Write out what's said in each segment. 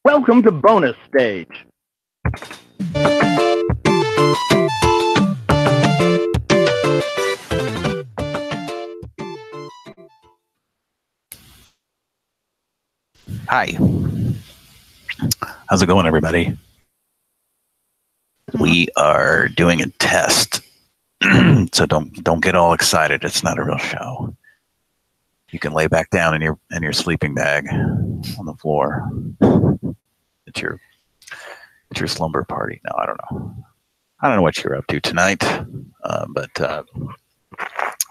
Welcome to bonus stage. Hi. How's it going, everybody? We are doing a test. So don't get all excited. It's not a real show. You can lay back down in your sleeping bag on the floor. It's your slumber party. No, I don't know. I don't know what you're up to tonight, but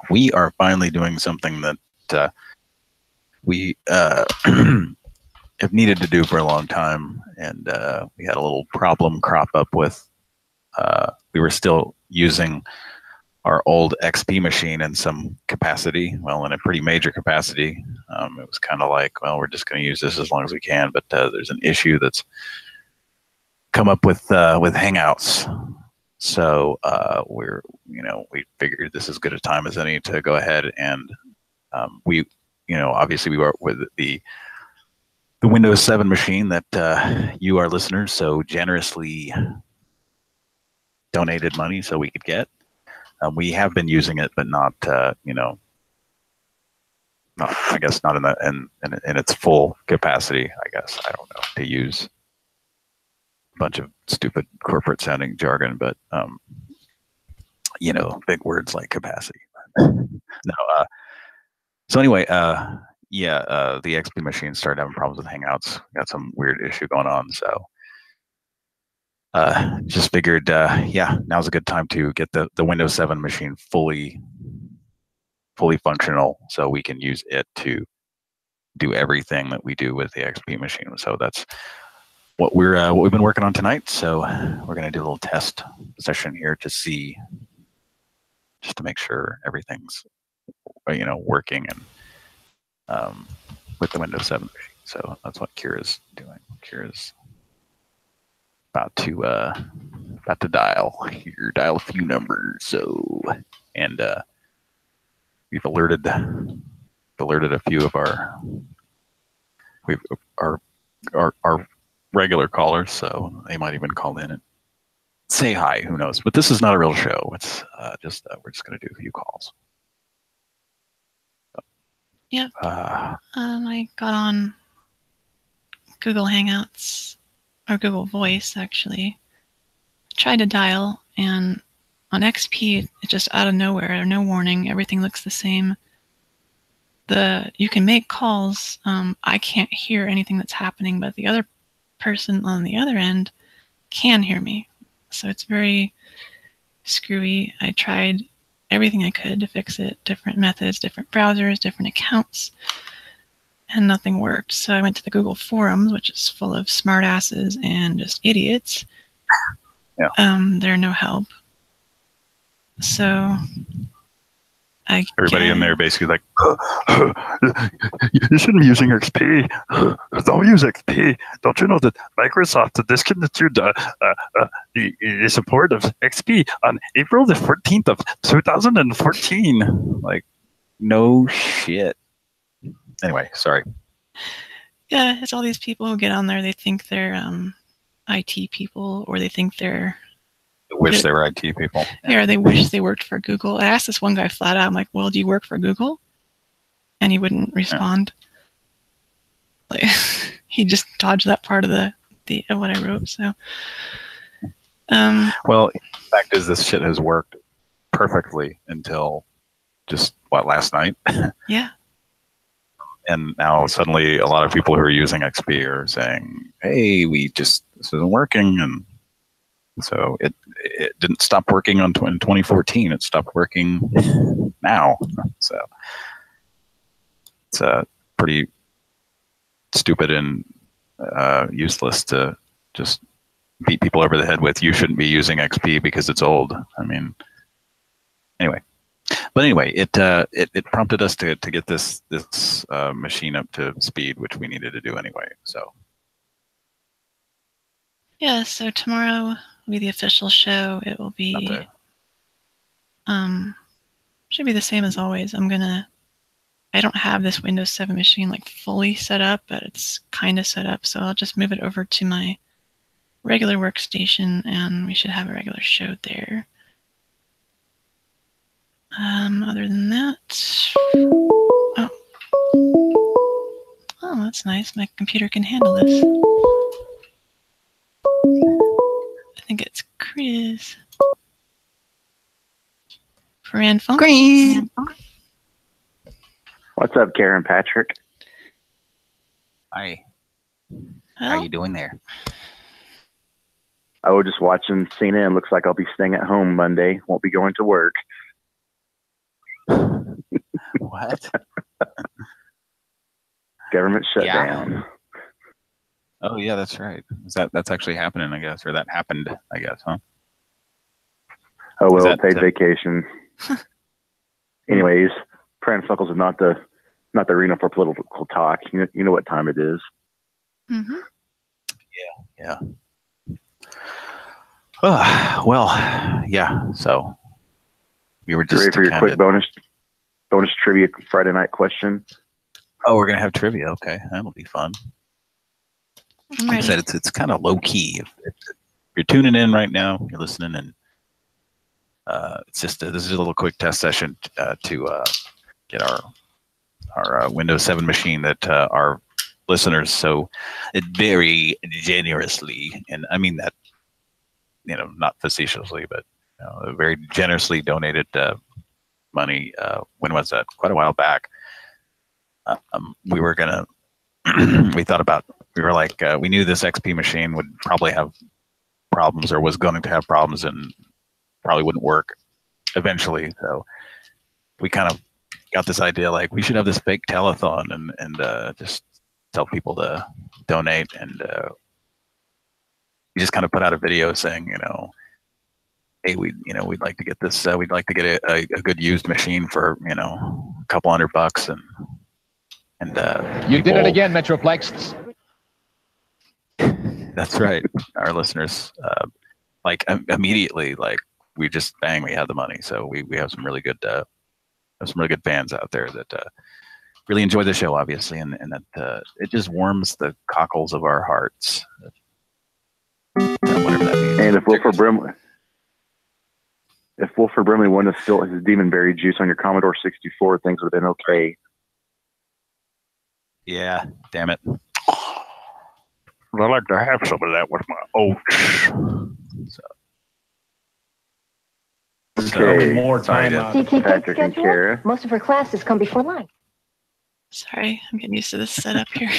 we are finally doing something that we have needed to do for a long time, and we had a little problem crop up with. We were still using our old XP machine in some capacity, well, in a pretty major capacity. It was kind of like, well, we're just going to use this as long as we can, but there's an issue that's come up with Hangouts. So we figured this is as good a time as any to go ahead and obviously we were with the Windows 7 machine that you, our listeners, so generously donated money so we could get. We have been using it, but not I guess not in its full capacity. I guess I don't know, to use a bunch of stupid corporate sounding jargon, but big words like capacity. No. So anyway, the XP machine started having problems with Hangouts. Got some weird issue going on, so just figured, now's a good time to get the Windows 7 machine fully functional, so we can use it to do everything that we do with the XP machine. So that's what we've been working on tonight. So we're going to do a little test session here to see, just to make sure everything's working and with the Windows 7 machine. So that's what Kira's doing. Kira's about to dial a few numbers. So, and we've alerted a few of our regular callers, so they might even call in and say hi. Who knows? But this is not a real show. It's just we're just going to do a few calls. Yep. I got on Google Hangouts, or Google Voice, actually. Tried to dial, and on XP, it just out of nowhere, no warning, everything looks the same. You can make calls. I can't hear anything that's happening, but the other person on the other end can hear me. So it's very screwy. I tried everything I could to fix it, different methods, different browsers, different accounts, and nothing worked. So I went to the Google forums, which is full of smartasses and just idiots. Yeah. They're no help. So everybody in there basically like, you shouldn't be using XP. Don't use XP. Don't you know that Microsoft discontinued the support of XP on April the 14th of 2014? Like, no shit. Anyway, sorry. Yeah, it's all these people who get on there. They think they're IT people, or they think they're... wish they were IT people. Yeah, they wish they worked for Google. I asked this one guy flat out, I'm like, well, do you work for Google? And he wouldn't respond. Yeah. Like, he just dodged that part of the what I wrote. So, well, the fact is, this shit has worked perfectly until just last night. Yeah. And now suddenly a lot of people who are using XP are saying, hey, this isn't working. And so it didn't stop working in 2014. It stopped working now. So it's pretty stupid and useless to just beat people over the head with, you shouldn't be using XP because it's old. I mean, anyway. But anyway, it prompted us to get this machine up to speed, which we needed to do anyway. So yeah, so tomorrow will be the official show. It will be should be the same as always. I'm gonna I don't have this Windows 7 machine like fully set up, but it's kind of set up. So I'll just move it over to my regular workstation, and we should have a regular show there. Other than that, oh, that's nice. My computer can handle this. I think it's Chris. Pran Funkels. What's up, Karen Patrick? Hi. Well, How you doing there? I was just watching CNN. Looks like I'll be staying at home Monday. Won't be going to work. What? Government shutdown. Oh yeah, that's right. That's actually happening, I guess, or that happened, I guess, huh? Oh well, that, paid vacation. Anyways, Pran Funkels is not the arena for political talk. You know what time it is. mm-hmm. Yeah. Well, yeah. So we were You just ready for your quick bonus trivia Friday night question? Oh, we're gonna have trivia. Okay, that'll be fun. Like I said, it's kind of low key. If you're tuning in right now, you're listening, and it's just this is a little quick test session to get our Windows 7 machine that our listeners so very generously, and I mean that, not facetiously, but very generously donated money. When was that? Quite a while back. We were gonna. We were like, we knew this XP machine would probably have problems, or was going to have problems, and probably wouldn't work eventually. So we kind of got this idea, like we should have this fake telethon and just tell people to donate, and we just kind of put out a video saying, hey, we'd like to get this, we'd like to get a good used machine for a couple $100, and you did it again, Metroplex. That's right. Our listeners, like immediately, like we just we had the money. So we have some really good fans out there that really enjoy the show, obviously, and that it just warms the cockles of our hearts. Whatever that means. And if Wilford Brimley wouldn't have spilled his demonberry juice on your Commodore 64, things would have been okay. Yeah, damn it. I like to have some of that with my oats. Okay. More time. Patrick and Kara. Most of her classes come before lunch. Sorry, I'm getting used to this setup here.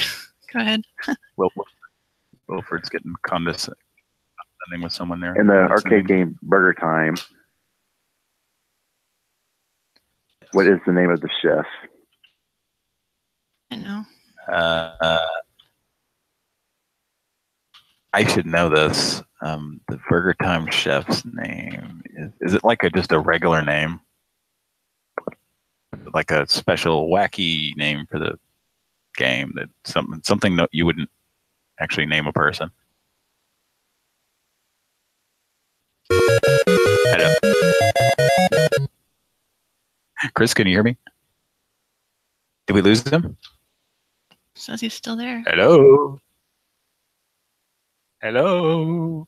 Go ahead. Wilford's getting condescending with someone there. In the arcade game Burger Time, what is the name of the chef? I know. I should know this. The Burger Time chef's name is it like just a regular name, like a special wacky name for the game, that something that you wouldn't actually name a person? Hello. Chris, can you hear me? Did we lose him? Says he's still there. Hello. Hello.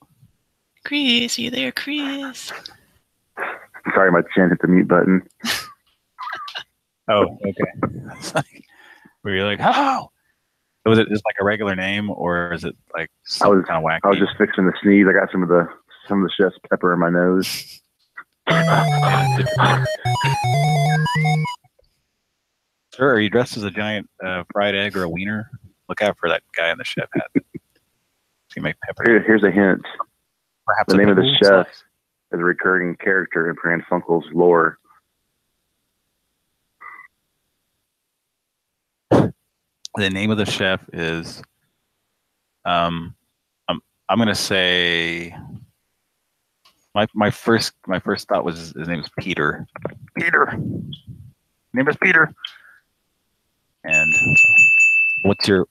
Chris, are you there, Chris? Sorry, my chin hit the mute button. Oh, okay. Were you like, how? Was it just like a regular name, or is it like some kind of wacky? I was just fixing to sneeze. I got some of the chef's pepper in my nose. Sir, are you dressed as a giant fried egg or a wiener? Look out for that guy in the chef hat. He make pepper. Here's a hint. Perhaps the name of the chef is a recurring character in Pran Funkels lore. The name of the chef is, I'm gonna say, my first thought was his name is Peter. Peter. His name is Peter. And what's your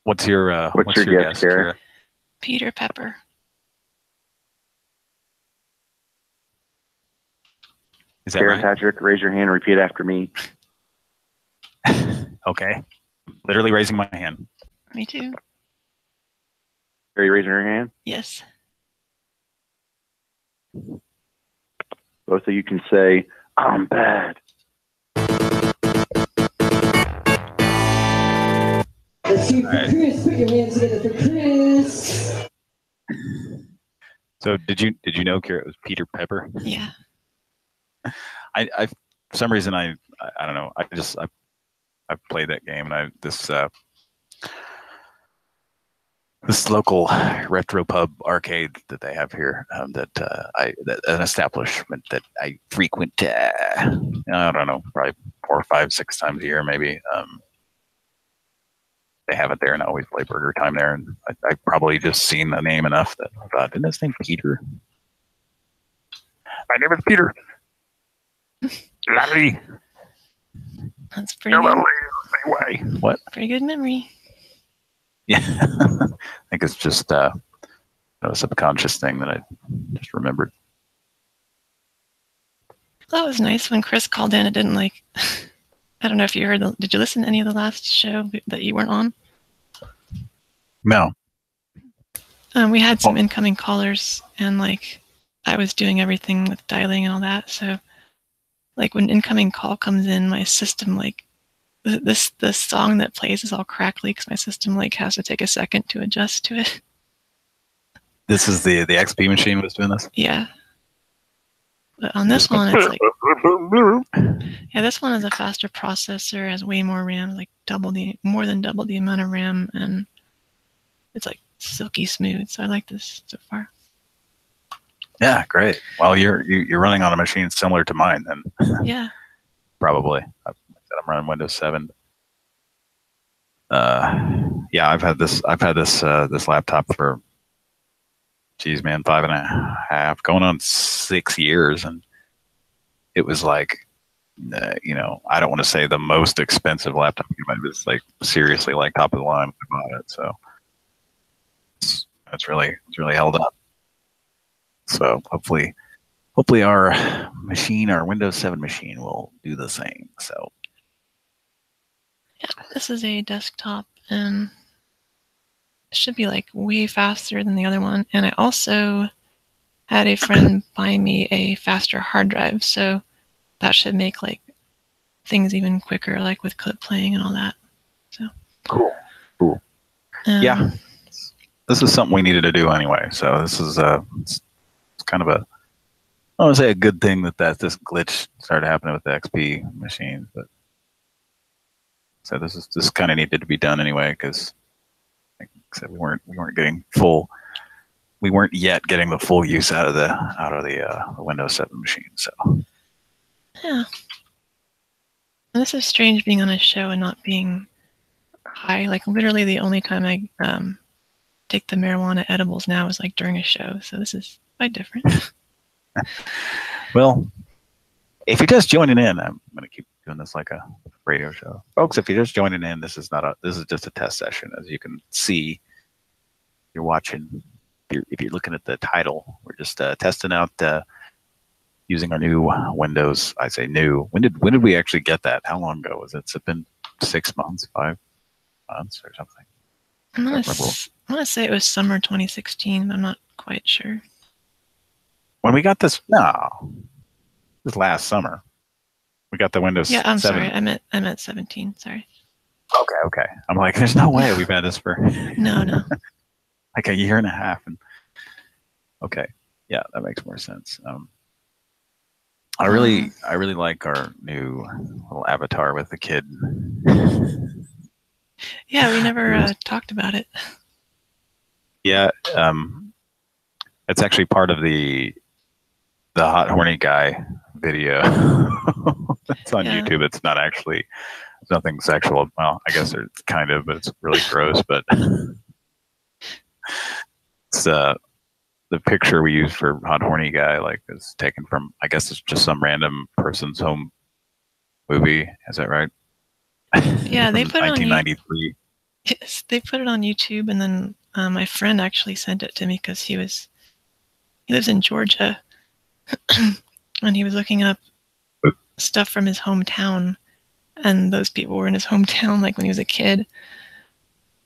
guess, Kara? Peter Pepper. Is that Karen right? Patrick, raise your hand. Repeat after me. Okay. Literally raising my hand. Me too. Are you raising your hand? Yes. Both of you can say, I'm bad. Let's see for Chris. Put your hands together for Chris. So did you know, Kira, it was Peter Pepper? Yeah. I for some reason I don't know. I played that game, and this local retro pub arcade that they have here, an establishment that I frequent. I don't know, probably 4 or 5, 6 times a year, maybe. They have it there, and I always play Burger Time there. And I probably just seen the name enough that I thought, isn't his name Peter? My name is Peter. Larry. That's pretty good. Way. What? Pretty good memory. Yeah. I think it's just a subconscious thing that I just remembered. That was nice when Chris called in. It didn't like. I don't know if you heard. Did you listen to any of the last show that you weren't on? No. We had some incoming callers, and like I was doing everything with dialing and all that. So, like when incoming call comes in, my system like the song that plays is all crackly because my system like has to take a second to adjust to it. This is the XP machine was doing this? Yeah. But on this one, it's like, yeah, this one has a faster processor, has way more RAM, like more than double the amount of RAM, and it's like silky smooth. So I like this so far. Yeah, great. Well, you're running on a machine similar to mine, then. Yeah. Probably. I'm running Windows 7. Yeah, I've had this laptop for, geez, man, 5.5, going on 6 years, and it was like, I don't want to say the most expensive laptop, but it was like seriously like top of the line when I bought it. So it's really held up. So hopefully our Windows 7 machine will do the same. So yeah, this is a desktop, and it should be like way faster than the other one. And I also had a friend buy me a faster hard drive, so that should make like things even quicker, like with clip playing and all that. So cool. Yeah, this is something we needed to do anyway. So this is it's kind of I want to say a good thing that this glitch started happening with the XP machines, but so this kind of needed to be done anyway because like I said, we weren't yet getting the full use out of the Windows 7 machine. So yeah, and this is strange being on a show and not being high. Like literally, the only time I take the marijuana edibles now is like during a show. So this is quite different. Well, if you're just joining in, I'm going to keep doing this like a radio show, folks. If you're just joining in, this is just a test session. As you can see, you're watching. If you're looking at the title, we're just testing out using our new Windows. I say new. When did we actually get that? How long ago was it? Has it been 6 months, 5 months, or something? I'm gonna say it was summer 2016, but I'm not quite sure. When we got this, no, it was last summer. We got the Windows. Yeah, I'm 7. sorry. I meant 17. Sorry. Okay. I'm like, there's no way we've had this for no. like a year and a half. And okay, yeah, that makes more sense. I really like our new little avatar with the kid. Yeah, we never talked about it. Yeah, it's actually part of the hot horny guy video. It's on YouTube. It's not actually nothing sexual. Well, I guess it's kind of, but it's really gross. But it's the picture we use for hot horny guy, like, is taken from, I guess it's just some random person's home movie. Is that right? Yeah, they put it on 1993. Yes, they put it on YouTube, and then my friend actually sent it to me because he lives in Georgia, and he was looking up stuff from his hometown, and those people were in his hometown like when he was a kid.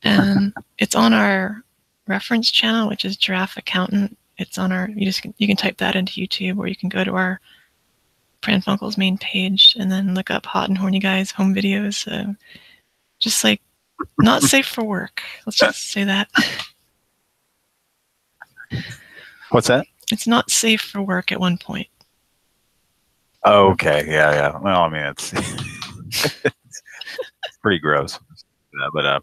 And it's on our reference channel, which is Giraffe Accountant. It's on our, you can type that into YouTube, or you can go to our Pran Funkels main page and then look up Hot and Horny Guys home videos. Just like not safe for work. Let's just say that. What's that? It's not safe for work at one point. Oh, okay. Yeah. Well, I mean, it's, it's pretty gross. But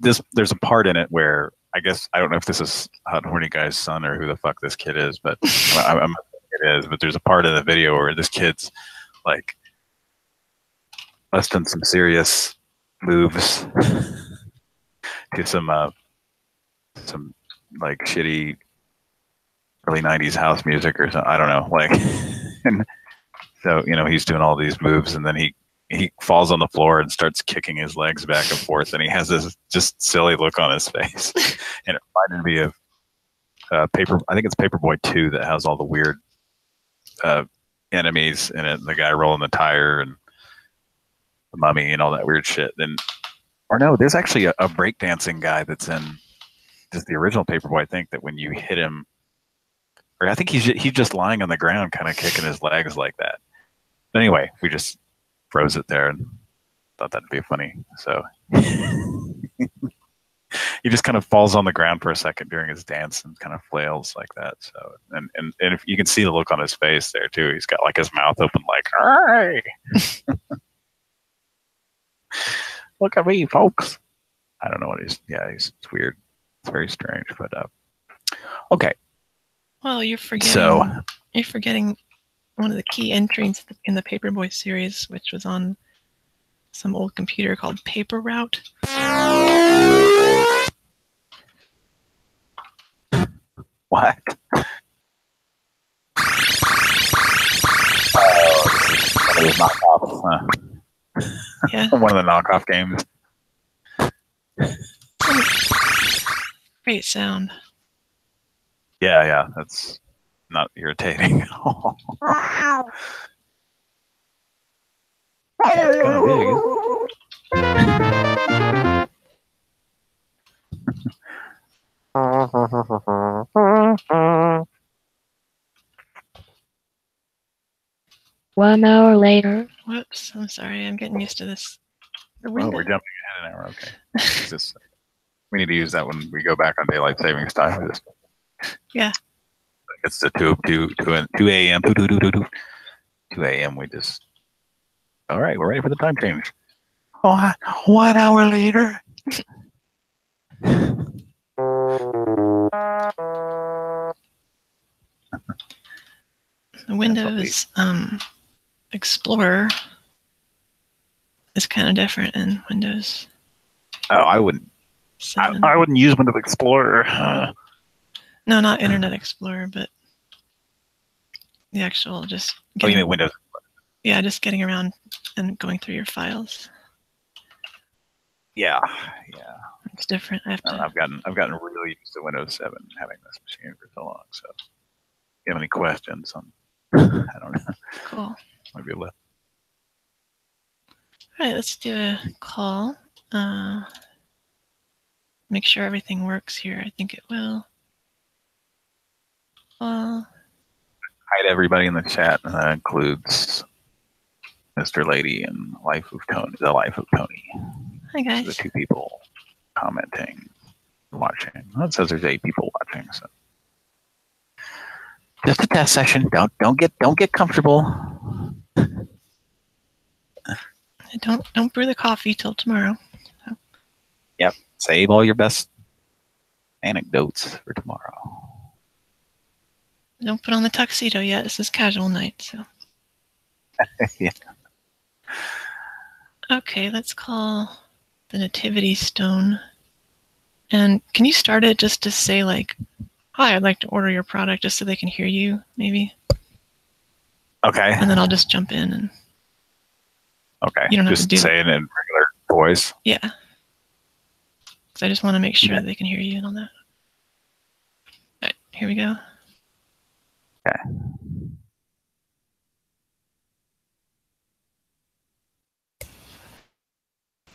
there's a part in it where I guess, I don't know if this is Hot and Horny Guy's son or who the fuck this kid is, but it is. But there's a part in the video where this kid's like busting some serious moves to some like shitty early 90s house music or something. I don't know. Like, and so, he's doing all these moves, and then he falls on the floor and starts kicking his legs back and forth, and he has this just silly look on his face. And it reminded me of I think it's Paperboy 2 that has all the weird enemies in it. The guy rolling the tire and the mummy and all that weird shit. Or no, there's actually a breakdancing guy that's in just the original Paperboy. I think that when you hit him, or I think he's just lying on the ground kind of kicking his legs like that. But anyway, we just froze it there and thought that'd be funny. So he just kind of falls on the ground for a second during his dance and kind of flails like that. So and if you can see the look on his face there too, he's got like his mouth open like, "Hey, look at me, folks." I don't know what it's weird. It's very strange, but okay. Well, you're forgetting one of the key entries in the Paperboy series, which was on some old computer called Paper Route. What? Yeah. One of the knockoff games. Great sound. Yeah, that's not irritating at all. It's kind of big. One hour later. Whoops, I'm sorry. I'm getting used to this. The Oh, window. we're jumping ahead an hour. Okay. We need to use that when we go back on daylight savings time. Yeah. It's the 2 a.m. 2 a.m. We just. All right, we're ready for the time change. Oh, 1 hour later. The Windows Explorer is kind of different in Windows. Oh, I wouldn't. 7. I wouldn't use Windows Explorer. No, not Internet Explorer, but the actual just. Oh, you mean Windows? Yeah, just getting around and going through your files. Yeah. It's different. I've gotten really used to Windows 7 having this machine for so long. So, if you have any questions on? I don't know. Cool. Might be able to. All right, let's do a call. Make sure everything works here. I think it will. Hi to everybody in the chat. That includes Mr. Lady and The Life of Tony. Hi guys. So the 2 people commenting, watching. Well, it says there's 8 people watching. So just a test session. Don't get comfortable. Don't brew the coffee till tomorrow. So. Yep. Save all your best anecdotes for tomorrow. Don't put on the tuxedo yet. This is casual night, so. Yeah. Okay, let's call the Nativity Stone. And can you start it just to say like, "Hi, I'd like to order your product," just so they can hear you, maybe? Okay. And then I'll just jump in and. Okay. You don't have just to do say it in regular voice. Yeah. Because I just want to make sure they can hear you and all that. All right, here we go. Okay.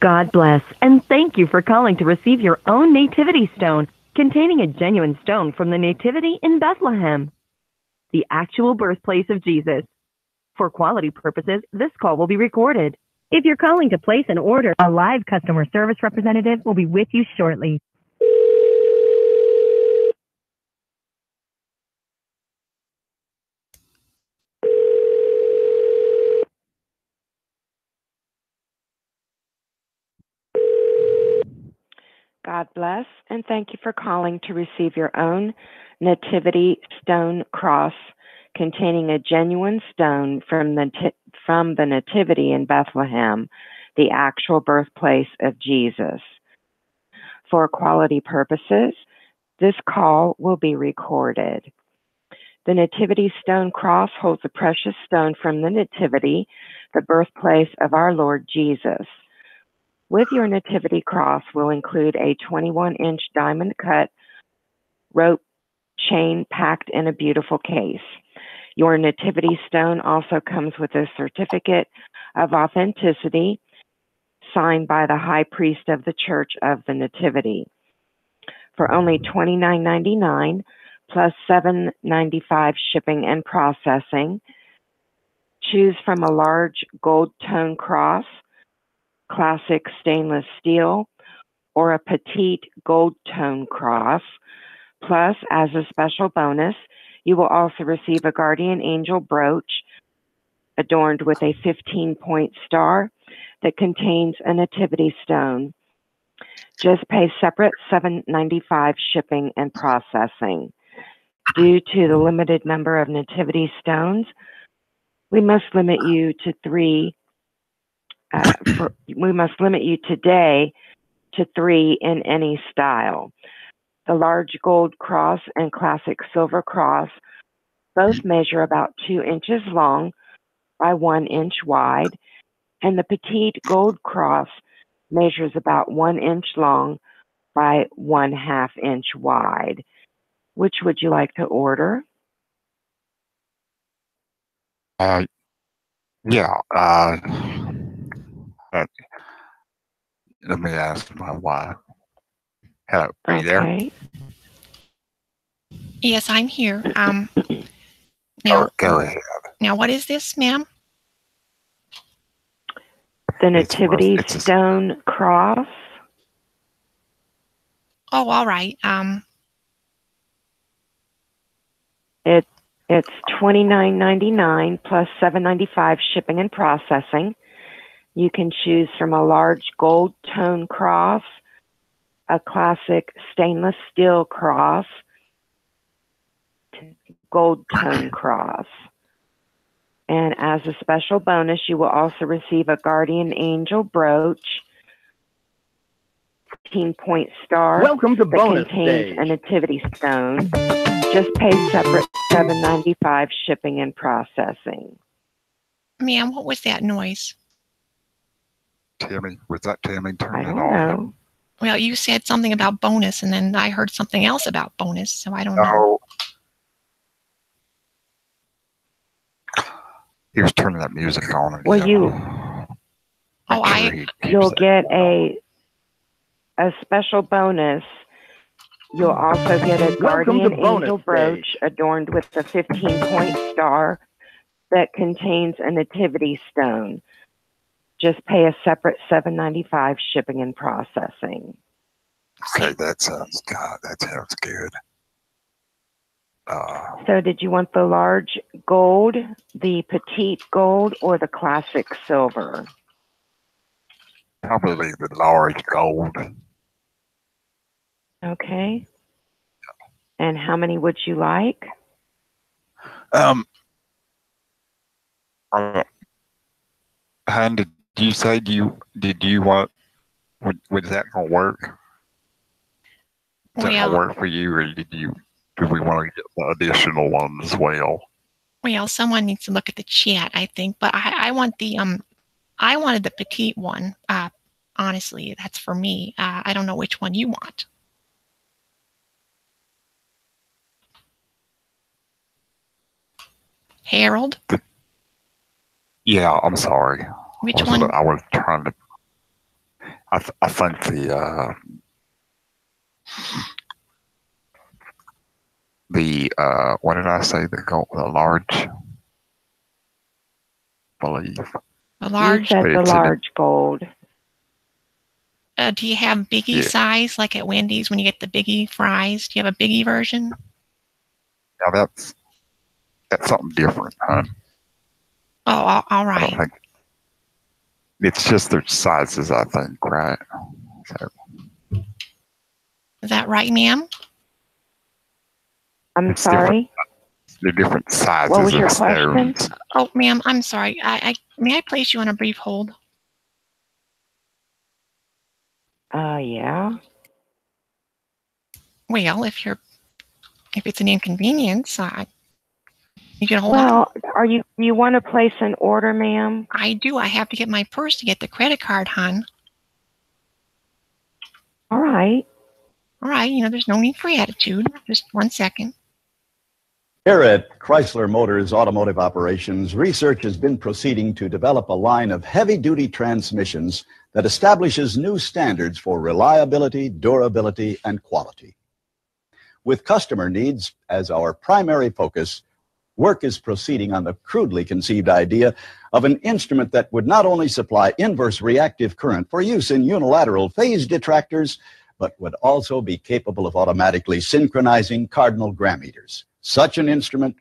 God bless, and thank you for calling to receive your own nativity stone containing a genuine stone from the Nativity in Bethlehem, the actual birthplace of Jesus. For quality purposes, this call will be recorded. If you're calling to place an order, a live customer service representative will be with you shortly. God bless, and thank you for calling to receive your own nativity stone cross containing a genuine stone from the Nativity in Bethlehem, the actual birthplace of Jesus. For quality purposes, this call will be recorded. The Nativity Stone Cross holds a precious stone from the Nativity, the birthplace of our Lord Jesus. With your Nativity Cross will include a 21-inch diamond-cut rope chain packed in a beautiful case. Your Nativity Stone also comes with a certificate of authenticity signed by the High Priest of the Church of the Nativity. For only $29.99 plus $7.95 shipping and processing, choose from a large gold tone cross, classic stainless steel, or a petite gold tone cross. Plus, as a special bonus, you will also receive a guardian angel brooch adorned with a 15-point star that contains a nativity stone. Just pay separate $7.95 shipping and processing. Due to the limited number of nativity stones, we must limit you to three. We must limit you today to 3 in any style. The large gold cross and classic silver cross both measure about 2 inches long by 1 inch wide, and the petite gold cross measures about 1 inch long by 1/2 inch wide. Which would you like to order? Yeah. Let me ask my wife. Hello, are you there? Okay. Yes, I'm here. Oh, Now, go ahead. now, what is this, ma'am? The Nativity Stone Cross. Oh, all right. It's $29.99 plus $7.95 shipping and processing. You can choose from a large gold tone cross, a classic stainless steel cross, gold tone cross. And as a special bonus, you will also receive a guardian angel brooch, 15-point star. Welcome to bonus contains stage. a nativity stone. Just pay separate $7.95 shipping and processing. Ma'am, what was that noise? Timmy, was that Timmy I turning don't off? know. Well, you said something about bonus, and then I heard something else about bonus, so I don't know. Oh. He was turning that music on again. Well, you'll get a special bonus. You'll also get a guardian angel brooch adorned with the 15-point star that contains a nativity stone. Just pay a separate $7.95 shipping and processing. Okay, that sounds good. So did you want the large gold, the petite gold, or the classic silver? Probably the large gold. Okay. And how many would you like? Han, did you say did you want was that gonna work? Is that gonna work for you, or do we want to get the additional one as well? Well, someone needs to look at the chat, I think. But I want the I wanted the petite one. Honestly, that's for me. I don't know which one you want. Harold? Yeah, I'm sorry. Which one? I was trying to. I think the what did I say? The large, believe. A You large. said the large gold. Do you have biggie size like at Wendy's when you get the biggie fries? Do you have a biggie version? Yeah, that's something different, huh? Oh, all right. I don't think it's just their sizes, I think, right? So Is that right, ma'am? I'm sorry. They're different sizes. What was your of question? stones. Oh, ma'am, I'm sorry. May I place you on a brief hold? Yeah. Well, if it's an inconvenience, you can hold on. Well, you want to place an order, ma'am? I do. I have to get my purse to get the credit card, hon. All right. All right. There's no need for attitude. Just 1 second. Here at Chrysler Motors Automotive Operations, research has been proceeding to develop a line of heavy-duty transmissions that establishes new standards for reliability, durability, and quality. With customer needs as our primary focus, work is proceeding on the crudely conceived idea of an instrument that would not only supply inverse reactive current for use in unilateral phase detractors, but would also be capable of automatically synchronizing cardinal gram meters. Such an instrument.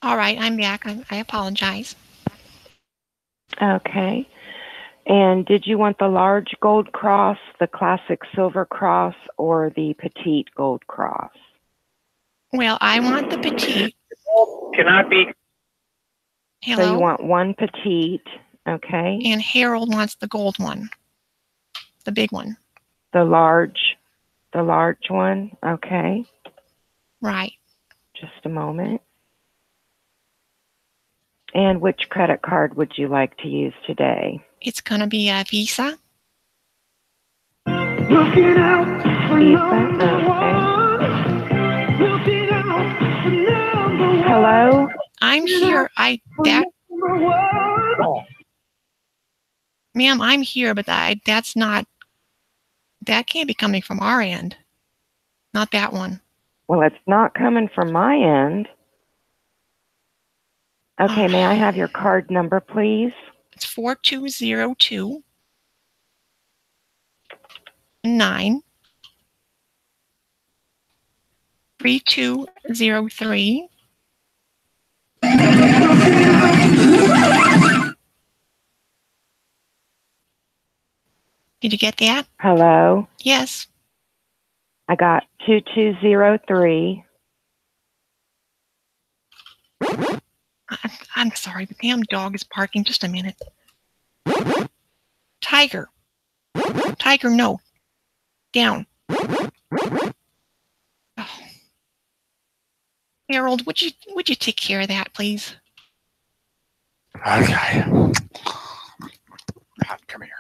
All right, I'm back. I apologize. Okay. And did you want the large gold cross, the classic silver cross, or the petite gold cross? Well, I want the petite. Cannot be. Hello? So you want one petite, okay? And Harold wants the gold one. The big one. The large one, okay. Right. Just a moment. And which credit card would you like to use today? It's going to be a Visa. Visa, okay. Hello? I'm here. Ma'am, I'm here, but that's not, that can't be coming from our end. Not that one. Well, it's not coming from my end. Okay, may I have your card number, please? It's 4202 9 3203. Did you get that? Hello? Yes. I got 2203. I'm sorry, the damn dog is barking. Just a minute. Tiger. Tiger, no. Down. Oh. Harold, would you take care of that, please? Okay. Come here.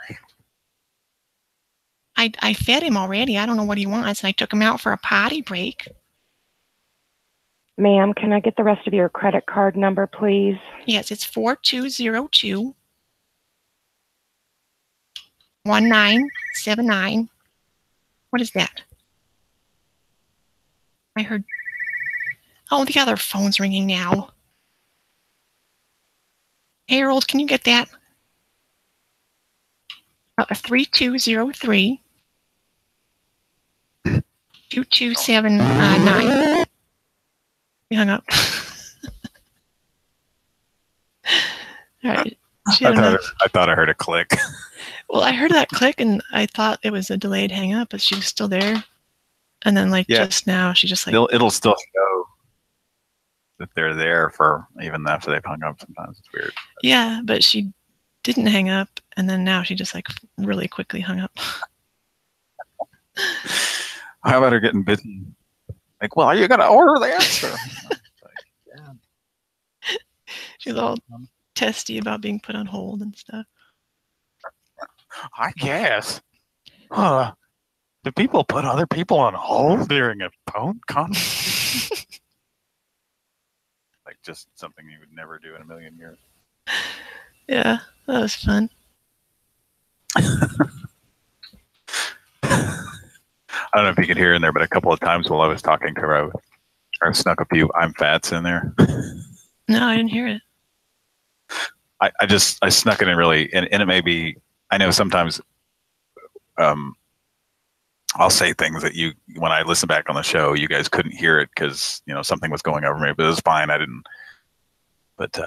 I fed him already. I don't know what he wants. I took him out for a potty break. Ma'am, can I get the rest of your credit card number, please? Yes, it's 4202 1979. What is that? I heard. Oh, the other phone's ringing now. Harold, can you get that? 3203 2279. You hung up. All right. I thought I heard a click. Well, I heard that click and I thought it was a delayed hang up, but she was still there. And then just now she just it'll still show that they're there for even after they've hung up. Sometimes it's weird. Yeah, but she didn't hang up, and then now she just really quickly hung up. How about her getting busy? Like, well, are you gonna order this? Or, yeah. She's all testy about being put on hold and stuff. I guess. Do people put other people on hold during a phone conversation? Like just something you would never do in a million years. Yeah, that was fun. I don't know if you could hear in there, but a couple of times while I was talking to her, I snuck a few "I'm fats" in there. No, I didn't hear it. I snuck it in really, and it may be. I know sometimes, I'll say things that when I listen back on the show, you guys couldn't hear it because something was going over me, but it was fine. I didn't. But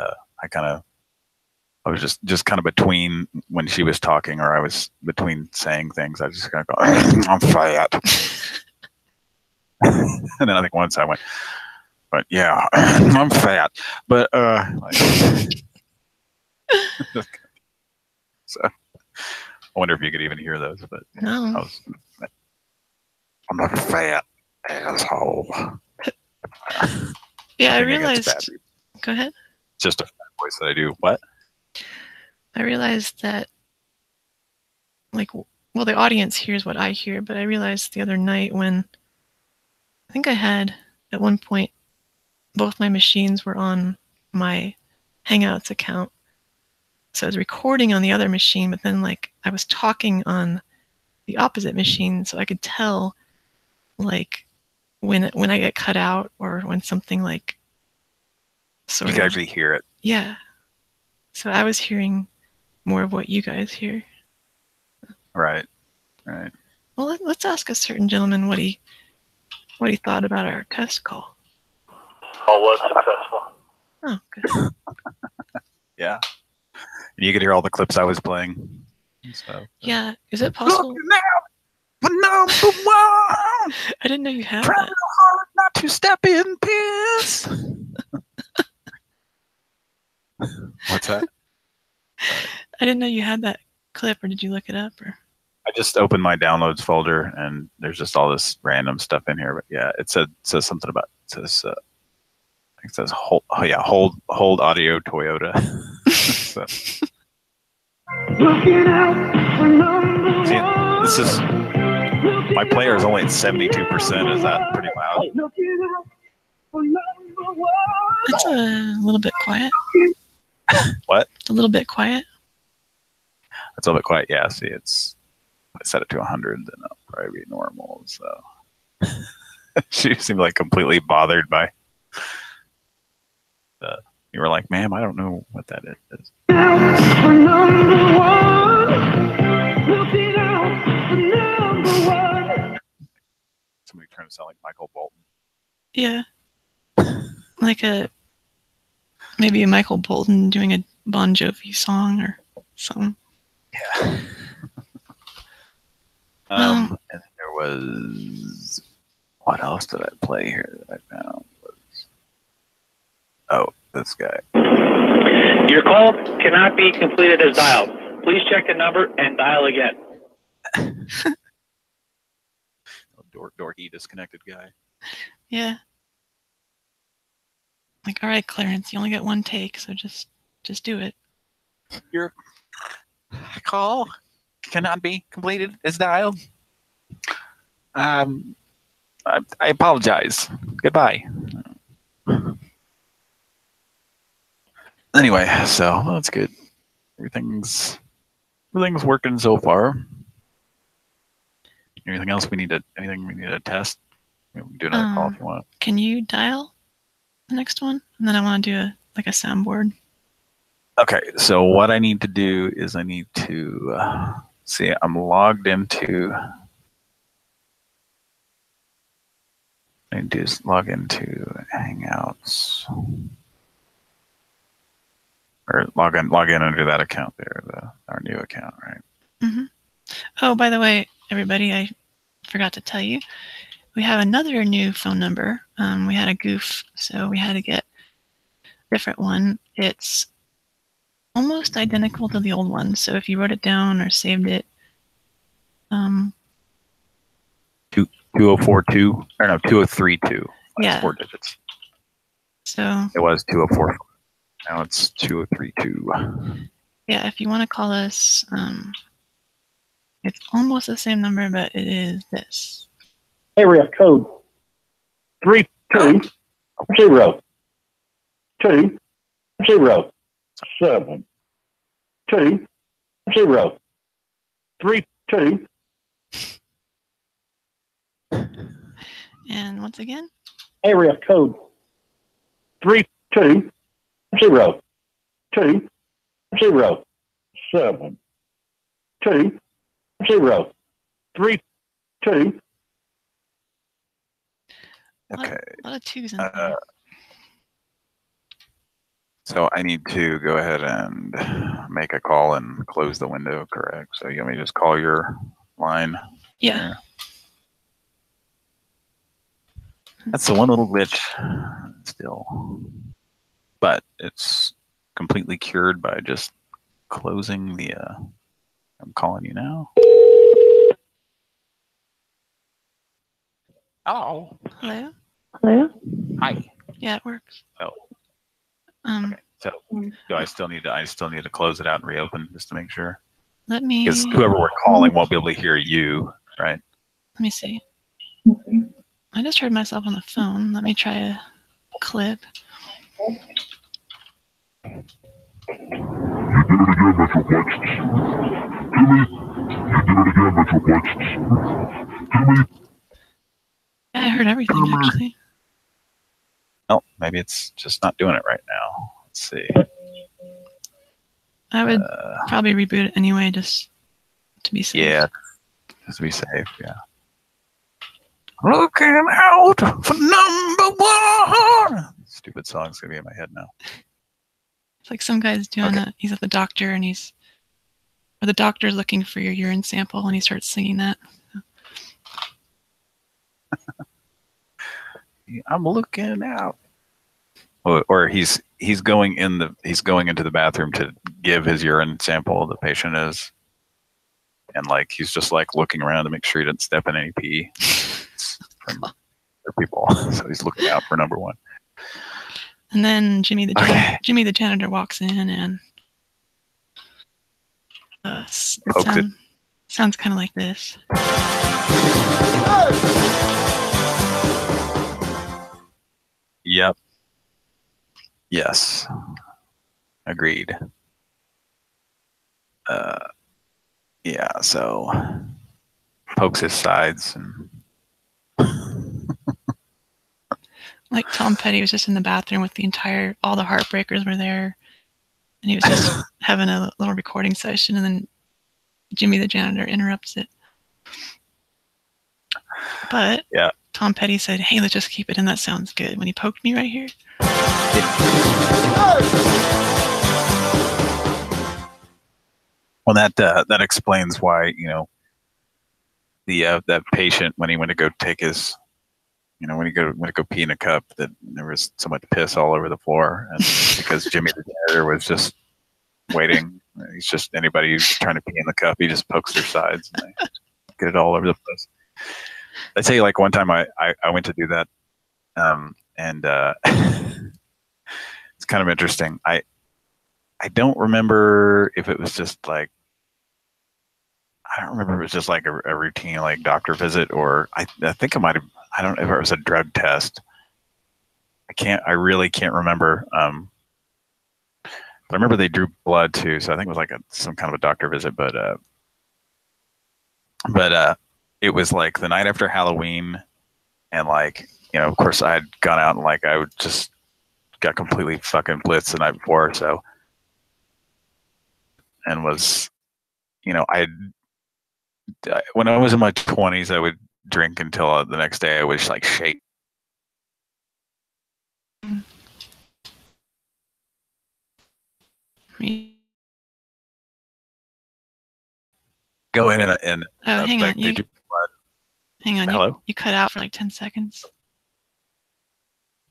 I was just kind of between when she was talking, or I was between saying things. I was just kind of go, "I'm fat," and then I think once I went, "But yeah, I'm fat." But so I wonder if you could even hear those. But no, I'm not a fat asshole. Yeah, I realized. Go ahead. Just a voice that I do. What? I realized that, the audience hears what I hear, but I realized the other night when I think I had, at one point, both my machines were on my Hangouts account. So I was recording on the other machine, but then I was talking on the opposite machine, so I could tell when I get cut out or when something you can actually hear it. Yeah. So I was hearing more of what you guys hear. Right. Well, let's ask a certain gentleman what he thought about our test call. All was successful. Oh, good. Yeah. And you could hear all the clips I was playing. So, yeah. Is it possible? Looking out for number one. I didn't know you had Trying that. hard not to step in piss. What's that? I didn't know you had that clip, or did you look it up? Or I just opened my downloads folder, and there's just all this random stuff in here. But yeah, it says something about I think it says hold audio Toyota. So. Looking out for number See, one. this is my player is only at 72%. Is that pretty loud? Looking out for number one. it's a little bit quiet. What? It's a little bit quiet. It's a little bit quiet. Yeah. See, I set it to 100, then it'll probably be normal. So she seemed completely bothered by. You were like, "Ma'am, I don't know what that is." For number one. Looking out for number one. Somebody trying to sound like Michael Bolton. Yeah. Maybe a Michael Bolton doing a Bon Jovi song or something. Yeah. And there was, what else did I play here that I found? This guy. Your call cannot be completed as dialed. Please check the number and dial again. Dorky disconnected guy. Yeah. All right, Clarence, you only get one take, so just do it. Your call cannot be completed as dialed. I apologize. Goodbye. Anyway, so that's good. Everything's working so far. Anything else we need to test? We can do another call if you want. Can you dial the next one? And then I want to do a soundboard. Okay, so what I need to do is I need to see. I'm logged into. I need to log into Hangouts. Or log in under that account there, our new account, right? Mm-hmm. Oh, by the way, everybody, I forgot to tell you, we have another new phone number. We had a goof, so we had to get a different one. It's almost identical to the old one, so if you wrote it down or saved it, 2042 or no 2032. Yeah. 4 digits. So it was 2044. Now it's 2032. Yeah, if you want to call us, it's almost the same number, but it is this. Area code 320-207-200. 3, 2. And once again? Area code 3, 2, 0, 2, 0, 7, 2, 0, 3, 2. Okay. A lot of twos in there. So I need to go ahead and make a call and close the window, correct? So you want me to just call your line? Yeah. There? That's the one little glitch still. But it's completely cured by just closing the, I'm calling you now. Hello? Hello? Hello? Hi. Yeah, it works. Oh. Okay. So do I still need to close it out and reopen just to make sure? Let me... Because whoever we're calling won't be able to hear you, right? Let me see. I just heard myself on the phone. Let me try a clip. Yeah, I heard everything, actually. Oh, maybe it's just not doing it right now. Let's see. I would probably reboot it anyway, just to be safe. Yeah, just to be safe, yeah. Looking out for number one. Stupid song's gonna be in my head now. It's like some guy's doing he's at the doctor and or the doctor's looking for your urine sample and he starts singing that. I'm looking out. Or he's going into the bathroom to give his urine sample. The patient is, and like he's just like looking around to make sure he doesn't step in any pee from other people. So he's looking out for number one. And then Jimmy the janitor walks in and sounds kind of like this. Yep. Yes. Agreed. Yeah, so pokes his sides and like Tom Petty was just in the bathroom with all the Heartbreakers were there and he was just having a little recording session and then Jimmy the janitor interrupts it. But yeah. Tom Petty said, "Hey, let's just keep it in. That sounds good." When he poked me right here. Well, that explains why the that patient when he went to go take his when he went to go pee in a cup that there was so much piss all over the floor and because Jimmy the janitor was just waiting. He's just anybody who's trying to pee in the cup, he just pokes their sides and they get it all over the place. I tell you, like one time I went to do that, and it's kind of interesting. I don't remember if it was just like a routine like doctor visit or I think it might have. I don't know if it was a drug test. I really can't remember. But I remember they drew blood too, so I think it was like some kind of a doctor visit. But it was like the night after Halloween, and like of course I had gone out and like I would just got completely fucking blitzed the night before, so and was when I was in my 20s, I would drink until the next day I was like shake. Go in and hang on. Hang on. Hello? You cut out for like 10 seconds.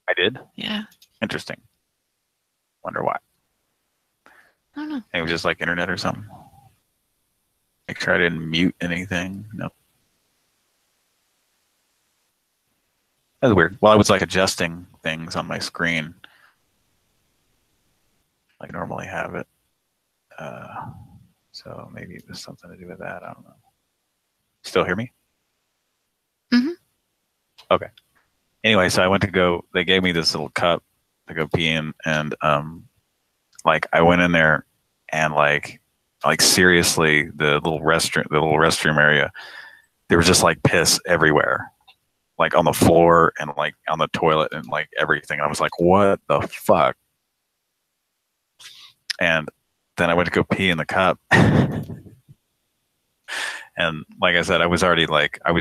I did? Yeah. Interesting. Wonder why. I don't know. It was just like internet or something. Make sure I didn't mute anything. Nope. That was weird. Well, I was like adjusting things on my screen. Like I normally have it. So maybe it was something to do with that. I don't know. Still hear me? Mm-hmm. Okay. Anyway, so I went to go, they gave me this little cup to go pee in, and like I went in there and like like seriously, the little restroom area, there was just like piss everywhere, like on the floor and like on the toilet and like everything. I was like, what the fuck? And then I went to go pee in the cup. And like I said, I was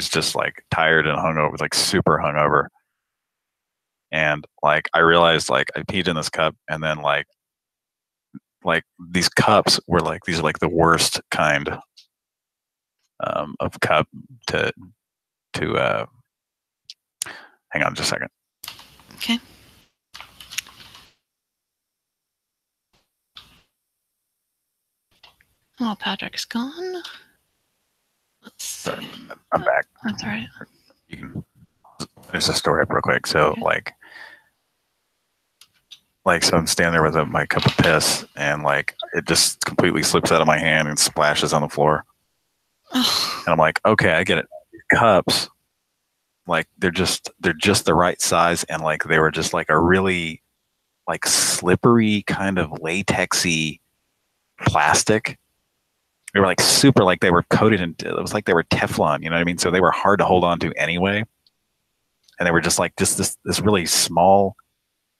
just like tired and hungover, like super hungover. And like I realized like I peed in this cup, and then like these cups were like, these are like the worst kind of cup to hang on just a second. Okay. Oh, Patrick's gone. Let's see. I'm back. That's all right. You can finish the story up real quick. So Okay. so I'm standing there with my cup of piss, and like it just completely slips out of my hand and splashes on the floor. Oh. And I'm like, okay, I get it. Cups, like they're just the right size, and like they were just like a really like slippery kind of latexy plastic. They were like super, like they were coated in, it was like they were Teflon, you know what I mean? So they were hard to hold on to anyway. And they were just like this really small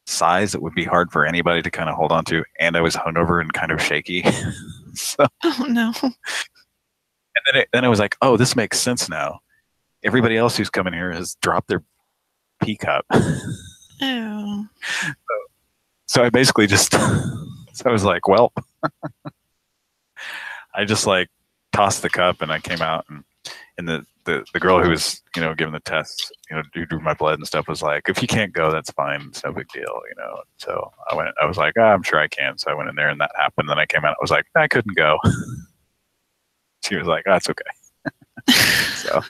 size that would be hard for anybody to kind of hold on to. And I was hungover and kind of shaky. So, oh no. And then I was like, oh, this makes sense now. Everybody else who's coming here has dropped their pee cup. Oh. So I basically just, so I was like, well, I just like tossed the cup, and I came out, and the girl who was, you know, giving the tests, you know, who drew my blood and stuff, was like, if you can't go, that's fine. It's no big deal, you know? So I was like, I'm sure I can. So I went in there, and that happened. Then I came out, I was like, I couldn't go. She was like, oh, that's okay. So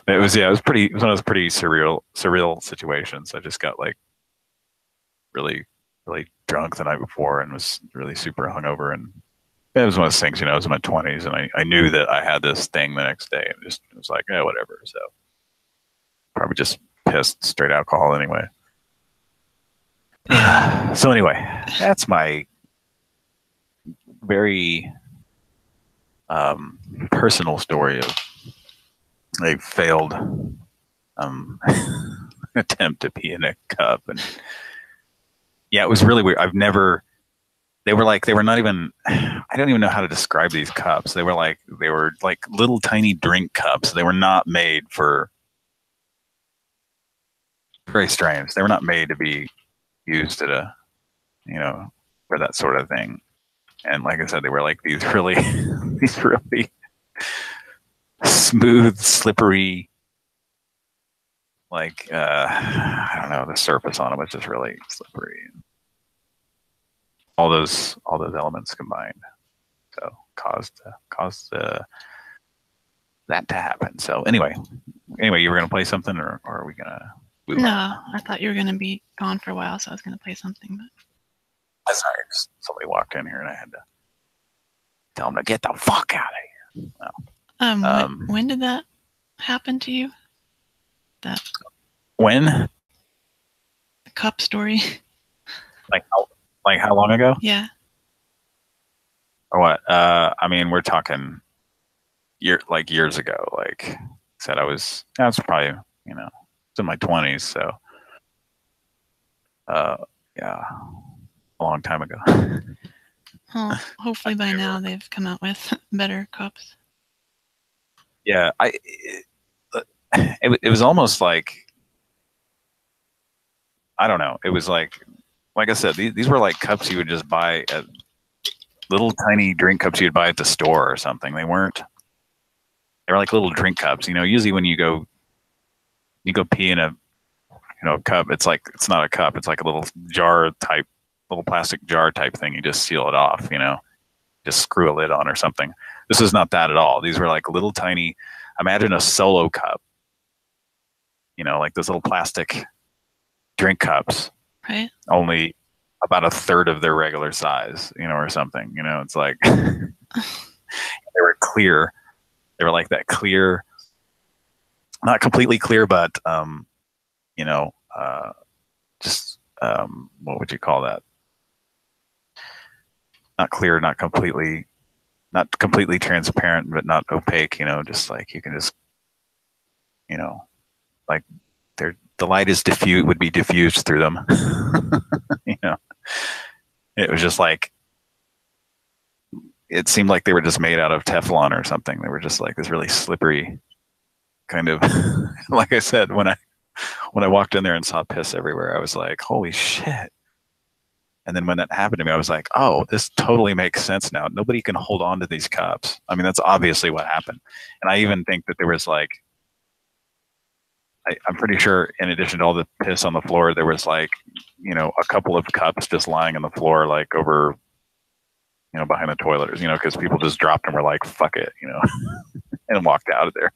it was one of those pretty surreal situations. I just got like really, really drunk the night before and was really super hungover, and it was one of those things, you know, I was in my 20s, and I knew that I had this thing the next day, and it was like, yeah, whatever. So probably just pissed straight alcohol anyway. So anyway, that's my very personal story of a failed attempt to pee in a cup. And yeah, it was really weird. They were not even, I don't even know how to describe these cups. They were like little tiny drink cups. They were not made for, very strange. They were not made to be used at a, you know, for that sort of thing. And like I said, they were like these really smooth, slippery, like, I don't know, the surface on them was just really slippery. All those elements combined, so caused that to happen. So anyway, you were gonna play something, or are we gonna move on? No, I thought you were gonna be gone for a while, so I was gonna play something. But sorry, somebody walked in here and I had to tell them to get the fuck out of here. No. When did that happen to you? That when? The cup story. Like how long ago? Yeah. Or what? I mean, we're talking years ago. Like I said, I was probably, you know, it's in my 20s, so yeah, a long time ago. Well, hopefully by now they've come out with better cups. Yeah, it was almost like, I don't know. It was like I said, these were like cups you would just buy at, little tiny drink cups you'd buy at the store or something. They were like little drink cups. You know, usually when you go pee in a, you know, cup, it's not a cup. It's like a little plastic jar type thing. You just seal it off, you know, just screw a lid on or something. This is not that at all. These were like little tiny, imagine a Solo cup, you know, like those little plastic drink cups. Right. Only about a third of their regular size, you know, or something. You know, it's like they were clear. They were like that clear, not completely clear, but you know, just what would you call that? not clear, not completely transparent, but not opaque. Just like you can just, like the light is would be diffused through them. It was just like, it seemed like they were just made out of Teflon or something. They were just like this really slippery kind of, like I said, when I walked in there and saw piss everywhere, I was like, holy shit. And then when that happened to me, I was like, oh, this totally makes sense now. Nobody can hold on to these cups. I mean, that's obviously what happened. And I even think that there was like, I'm pretty sure in addition to all the piss on the floor, there was like, a couple of cups just lying on the floor, like over, behind the toilets, because people just dropped them, were like, fuck it, and walked out of there.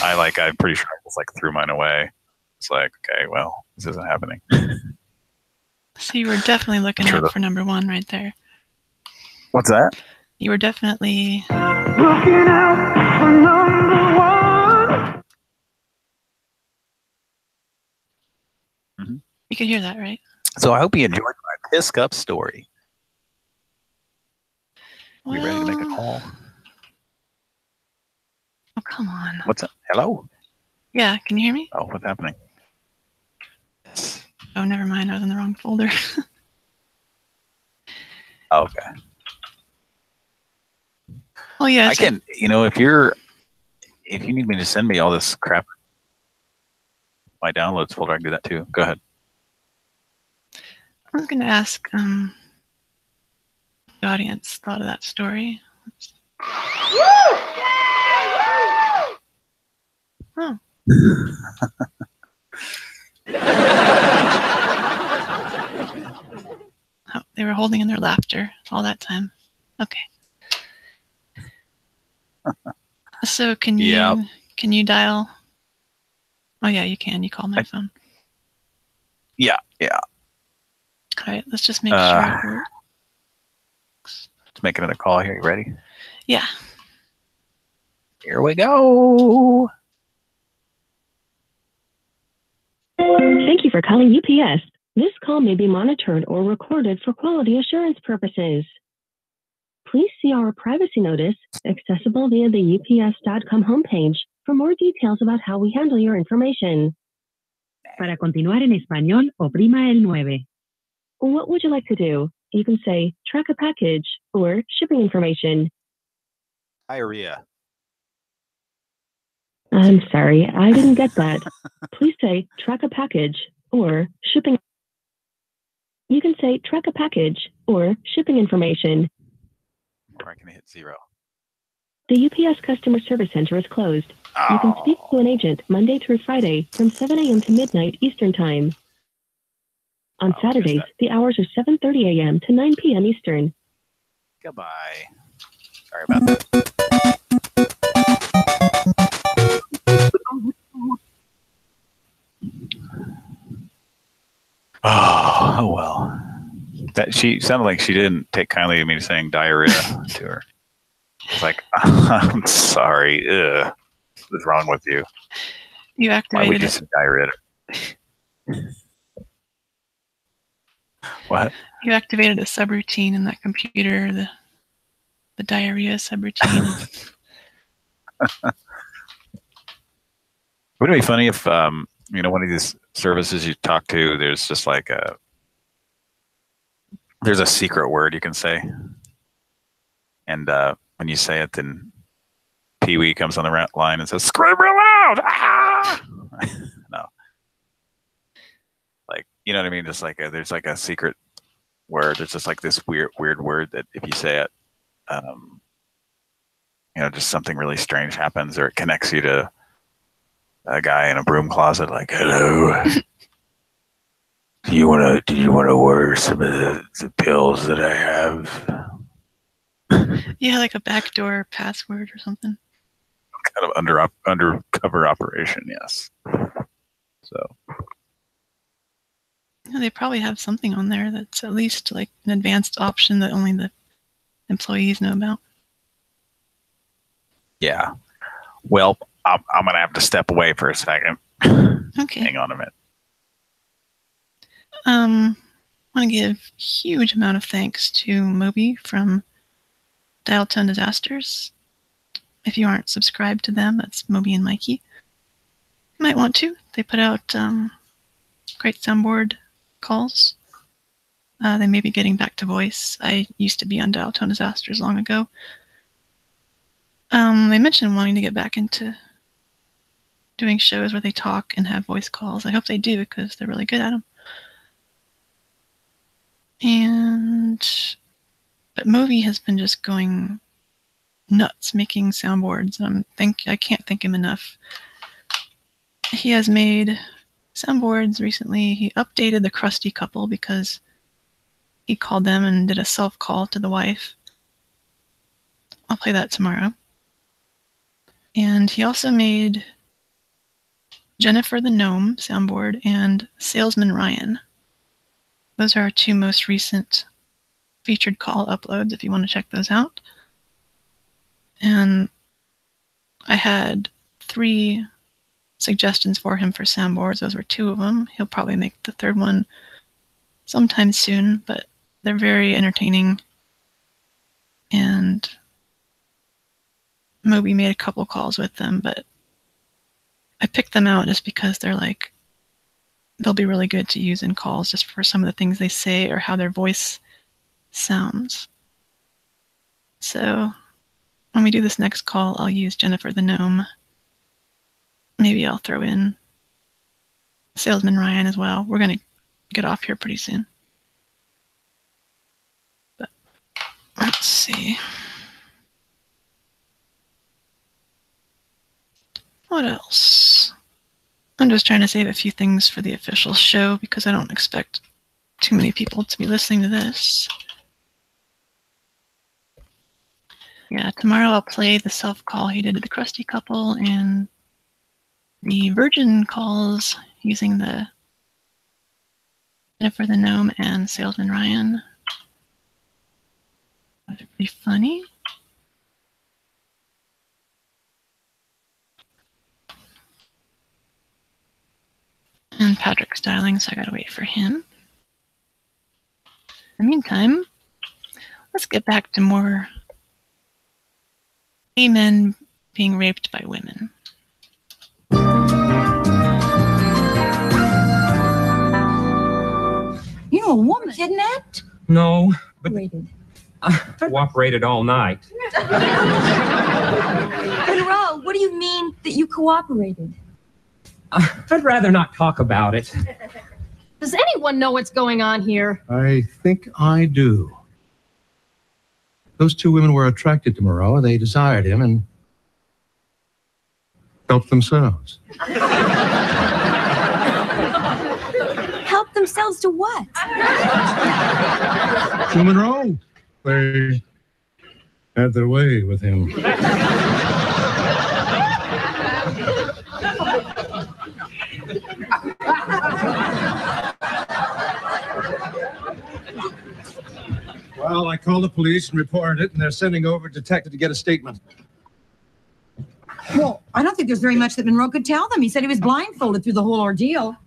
I'm pretty sure I just like threw mine away. It's like, okay, well, this isn't happening. So you were definitely looking out for number one right there. What's that? You were definitely looking out for number one. Mm-hmm. You could hear that, right? So I hope you enjoyed my piss cup story. You ready to make a call? Oh, come on. What's up? Hello? Yeah, can you hear me? Oh, what's happening? Oh, never mind. I was in the wrong folder. Okay. Oh, yeah. I can, if you need me to send me all this crap, my downloads folder, I can do that too. Go ahead. I was going to ask the audience thought of that story. Oh. Oh, they were holding in their laughter all that time. Okay. So can you dial? Oh yeah, you can. You call my phone. Yeah. All right, let's just make sure it works. Let's make another call here. You ready? Yeah. Here we go. Thank you for calling UPS. This call may be monitored or recorded for quality assurance purposes. Please see our privacy notice, accessible via the ups.com homepage, for more details about how we handle your information. Para continuar en español, oprima el 9. What would you like to do? You can say track a package or shipping information. Diarrhea. I'm sorry, I didn't get that. Please say track a package or shipping. You can say track a package or shipping information. Or I can hit 0. The UPS customer service center is closed. You can speak to an agent Monday through Friday from 7 a.m. to midnight Eastern Time. On Saturdays, the hours are 7:30 a.m. to 9 p.m. Eastern. Goodbye. Sorry about that. Oh well. That she sounded like she didn't take kindly to me saying diarrhea to her. It's like, I'm sorry. Ugh. What's wrong with you? You activated Why would you say diarrhea? What? You activated a subroutine in that computer, the diarrhea subroutine. Wouldn't it be funny if one of these services you talk to, there's just like there's a secret word you can say, and when you say it, then Pee-wee comes on the line and says, "Scream real loud!" Ah! No, like, you know what I mean? Just like there's like a secret word. It's just like this weird word that if you say it, just something really strange happens, or it connects you to a guy in a broom closet. Like, hello. Do you want to order some of the pills that I have? Yeah, like a backdoor password or something. Kind of undercover operation, yes. So They probably have something on there that's at least like an advanced option that only the employees know about. Yeah. Well, I'm going to have to step away for a second. Okay. Hang on a minute. I want to give a huge amount of thanks to Moby from Dial Tone Disasters. If you aren't subscribed to them, that's Moby and Mikey. You might want to. They put out great soundboard calls. They may be getting back to voice. I used to be on Dial Tone Disasters long ago. They mentioned wanting to get back into doing shows where they talk and have voice calls. I hope they do because they're really good at them. But Moby has been just going nuts making soundboards. I can't thank him enough. He has made soundboards recently. He updated the Krusty couple because he called them and did a self-call to the wife. I'll play that tomorrow. And he also made Jennifer the Gnome soundboard and Salesman Ryan. Those are our two most recent featured call uploads if you want to check those out. And I had 3 suggestions for him for soundboards. Those were 2 of them. He'll probably make the 3rd one sometime soon, but they're very entertaining. And Moby made a couple calls with them, but I picked them out just because they'll be really good to use in calls just for some of the things they say or how their voice sounds. So when we do this next call, I'll use Jennifer the Gnome. Maybe I'll throw in Salesman Ryan as well. We're going to get off here pretty soon. But let's see. What else? I'm just trying to save a few things for the official show because I don't expect too many people to be listening to this. Yeah, tomorrow I'll play the self-call he did to the Krusty couple and the Virgin calls using the Jennifer the Gnome and Salesman Ryan. That'd be pretty funny. And Patrick's dialing, so I gotta wait for him. In the meantime, let's get back to more gay men being raped by women. You know, a woman kidnapped? No, but Cooperated all night. Monroe, what do you mean that you cooperated? I'd rather not talk about it. Does anyone know what's going on here? I think I do. Those 2 women were attracted to Moreau. They desired him and helped themselves. Help themselves to what? To Monroe. They had their way with him. Well, I called the police and reported it, and they're sending over a detective to get a statement. Well, I don't think there's very much that Monroe could tell them. He said he was blindfolded through the whole ordeal.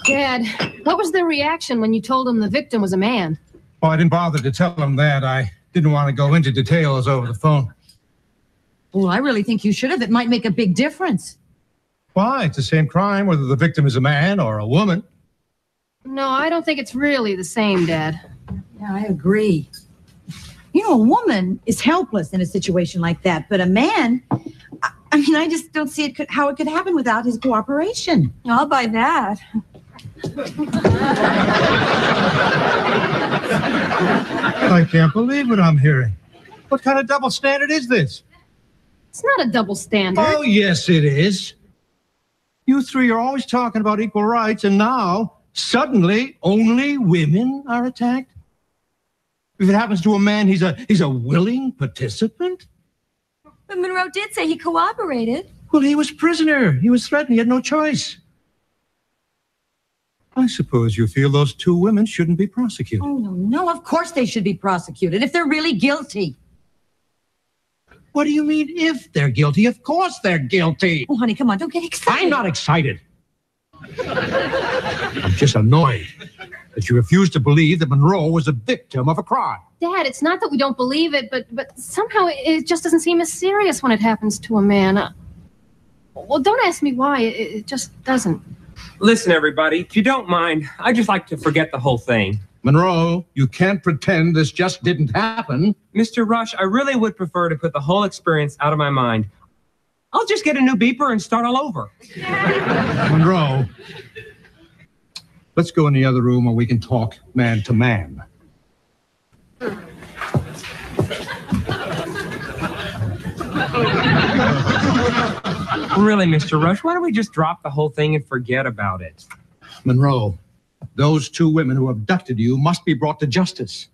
Dad, what was their reaction when you told them the victim was a man? Well, I didn't bother to tell them that. I didn't want to go into details over the phone. Well, I really think you should have. It might make a big difference. Why? It's the same crime, whether the victim is a man or a woman. No, I don't think it's really the same, Dad. Yeah, I agree. You know, a woman is helpless in a situation like that, but a man, I mean, I just don't see how it could happen without his cooperation. I'll buy that. I can't believe what I'm hearing. What kind of double standard is this? It's not a double standard. Oh, yes, it is. You 3 are always talking about equal rights, and now, suddenly, only women are attacked? If it happens to a man, he's a willing participant? But Monroe did say he cooperated. Well, he was prisoner. He was threatened. He had no choice. I suppose you feel those 2 women shouldn't be prosecuted. Oh, no, of course they should be prosecuted if they're really guilty. What do you mean if they're guilty? Of course they're guilty. Oh, honey, come on, don't get excited. I'm not excited. I'm just annoyed. that you refuse to believe that Monroe was a victim of a crime. Dad, it's not that we don't believe it, but somehow it just doesn't seem as serious when it happens to a man. Well, don't ask me why. It just doesn't. Listen, everybody, if you don't mind, I'd just like to forget the whole thing. Monroe, you can't pretend this just didn't happen. Mr. Rush, I really would prefer to put the whole experience out of my mind. I'll just get a new beeper and start all over. Monroe, let's go in the other room where we can talk man to man. Really, Mr. Rush, why don't we just drop the whole thing and forget about it? Monroe, those two women who abducted you must be brought to justice.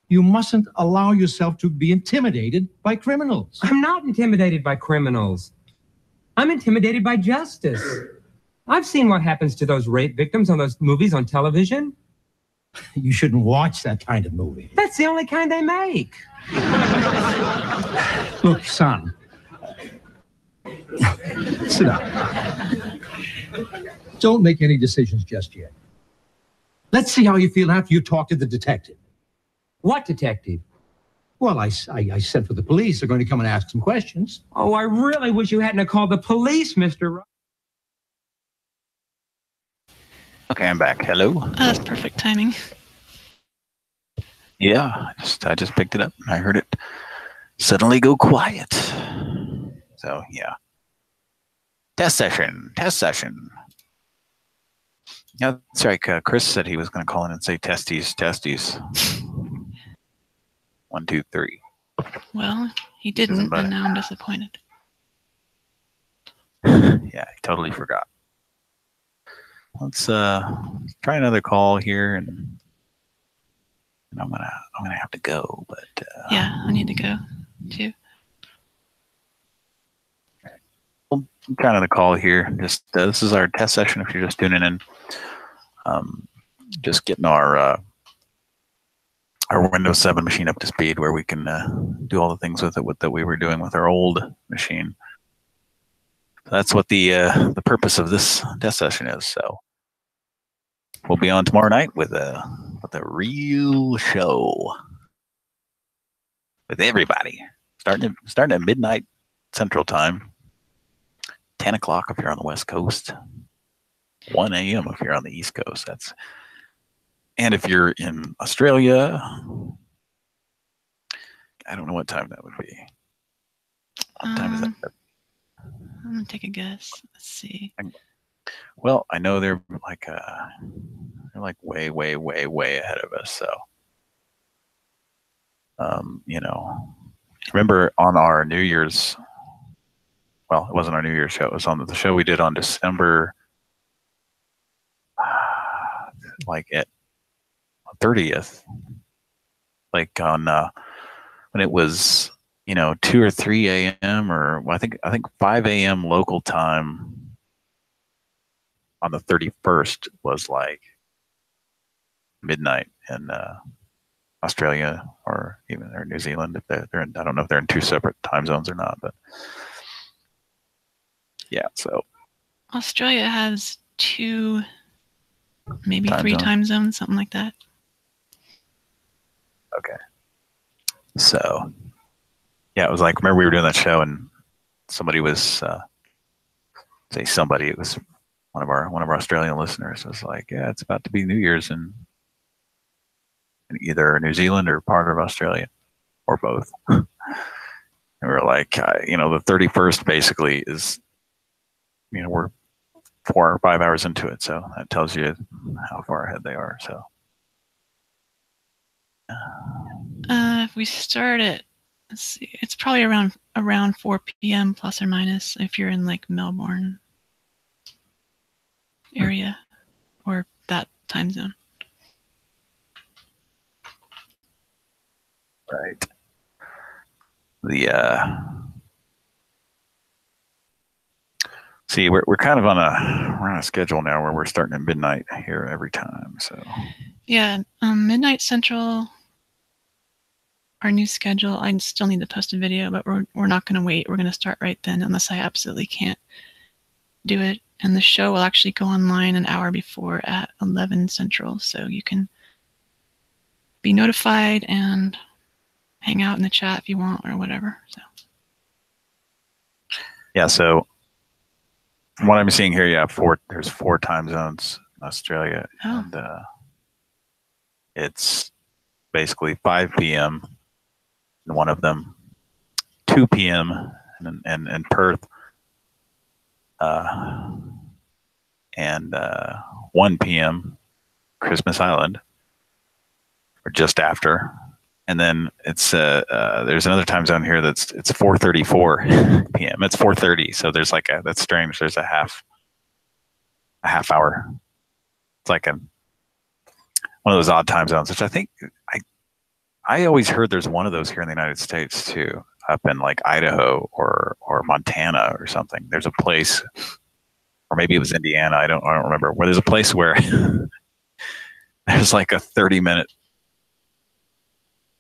You mustn't allow yourself to be intimidated by criminals. I'm not intimidated by criminals. I'm intimidated by justice. I've seen what happens to those rape victims on those movies on television. You shouldn't watch that kind of movie. That's the only kind they make. Look, son. Sit down. Don't make any decisions just yet. Let's see how you feel after you talk to the detective. What detective? Well, I sent for the police. They're going to come and ask some questions. Oh, I really wish you hadn't called the police, Mr. Rush. Okay, I'm back. Hello. That's perfect timing. Yeah, I just picked it up. I heard it suddenly go quiet. So yeah. Test session. Yeah, that's right. Chris said he was going to call in and say testes. 1, 2, 3. Well, he didn't, and now I'm disappointed. Yeah, I totally forgot. Let's try another call here, and I'm gonna have to go. But yeah, I need to go too. We'll try another call here. Just this is our test session. If you're just tuning in, just getting our Windows 7 machine up to speed, where we can do all the things with it that we were doing with our old machine. That's what the purpose of this test session is. So we'll be on tomorrow night with a real show with everybody, starting at midnight Central Time, 10 o'clock if you're on the West Coast, 1 a.m. if you're on the East Coast. And if you're in Australia, I don't know what time that would be. What time is that? I'm gonna take a guess. Let's see. Well, I know they're like way ahead of us. So, remember on our New Year's? Well, it wasn't our New Year's show. It was on the show we did on December, like at 30th, like on when it was 2 or 3 a.m. or I think 5 a.m. local time on the 31st was like midnight in Australia or even New Zealand. If they're in, I don't know if they're in 2 separate time zones or not, but yeah. So Australia has 2, maybe 3 zones. time zones, something like that. Okay. So yeah, it was like, remember we were doing that show and somebody was it was one of our Australian listeners was like, yeah, it's about to be New Year's in either New Zealand or part of Australia or both. And we were like, the 31st basically is, we're 4 or 5 hours into it. So that tells you how far ahead they are. So if we start at, let's see, it's probably around 4 p.m. plus or minus if you're in like Melbourne area or that time zone. Right. See, we're kind of on a schedule now where we're starting at midnight here every time. So yeah, midnight Central. Our new schedule. I still need to post a video, but we're not going to wait. We're going to start right then, unless I absolutely can't do it. And the show will actually go online an hour before at 11 Central, so you can be notified and hang out in the chat if you want or whatever. So. Yeah, so from what I'm seeing here, there's 4 time zones in Australia. Oh. And it's basically 5 p.m. in one of them, 2 p.m. in Perth, and 1 p.m. Christmas Island, or just after. And then it's there's another time zone here it's 4:34 p.m. It's 4:30, so there's like that's strange. There's a half hour. It's like one of those odd time zones, which I think I always heard there's one of those here in the United States too, up in like Idaho or Montana or something. There's a place, or maybe it was Indiana. I don't remember, where there's a place where there's like a 30-minute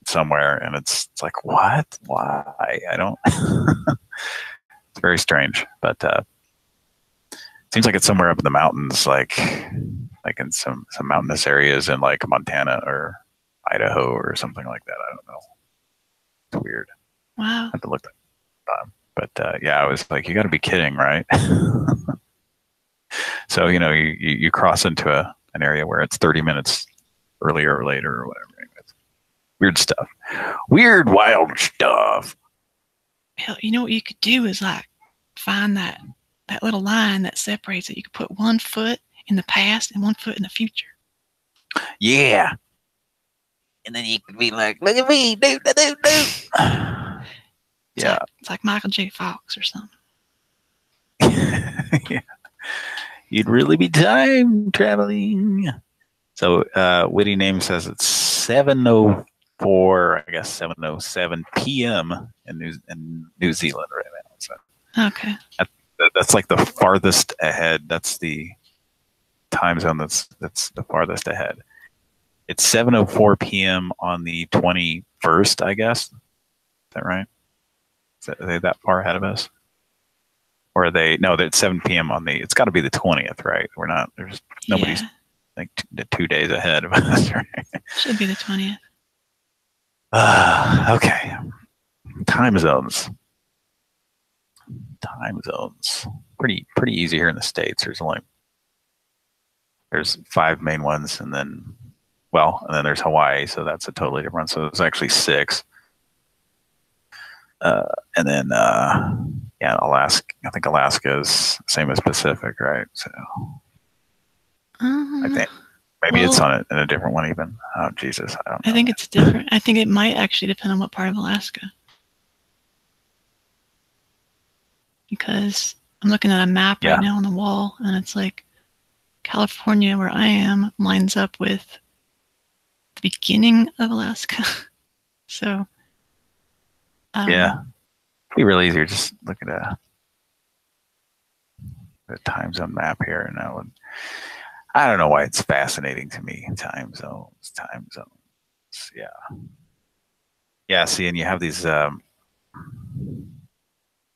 somewhere, and it's like, what? Why? I don't. It's very strange, but it seems like it's somewhere up in the mountains, like in some mountainous areas in like Montana or Idaho or something like that. I don't know. It's weird. Wow. I have to look that up. But yeah, I was like, you got to be kidding, right? So you cross into an area where it's 30 minutes earlier or later or whatever. Weird stuff. Weird, wild stuff. Hell, you know what you could do is like find that little line that separates it. You could put 1 foot in the past and 1 foot in the future. Yeah. And then you could be like, look at me, do. Yeah. It's like Michael J. Fox or something. Yeah. You'd really be time traveling. So Witty Name says it's 7:04, I guess 7:07 p.m. in New Zealand right now. So okay. That's like the farthest ahead. That's the time zone that's the farthest ahead. It's 7:04 p.m. on the 21st, I guess. Is that right? Are they that far ahead of us? Or are they? No, it's 7 p.m. on the. It's got to be the 20th, right? We're not. There's nobody's like 2 days ahead of us, right? Should be the 20th. Okay. Time zones. Pretty easy here in the States. There's 5 main ones, and then there's Hawaii, so that's a totally different. So there's actually 6. And then Alaska. I think Alaska is same as Pacific, right? So I think maybe it's on in a different one even. Oh Jesus, I don't know. I think it's different. I think it might actually depend on what part of Alaska. Because I'm looking at a map right now on the wall, and it's like California, where I am, lines up with the beginning of Alaska. So yeah, it'd be really easier. Just look at the time zone map here, and I don't know why it's fascinating to me. Time zones. Yeah. See, and you have these.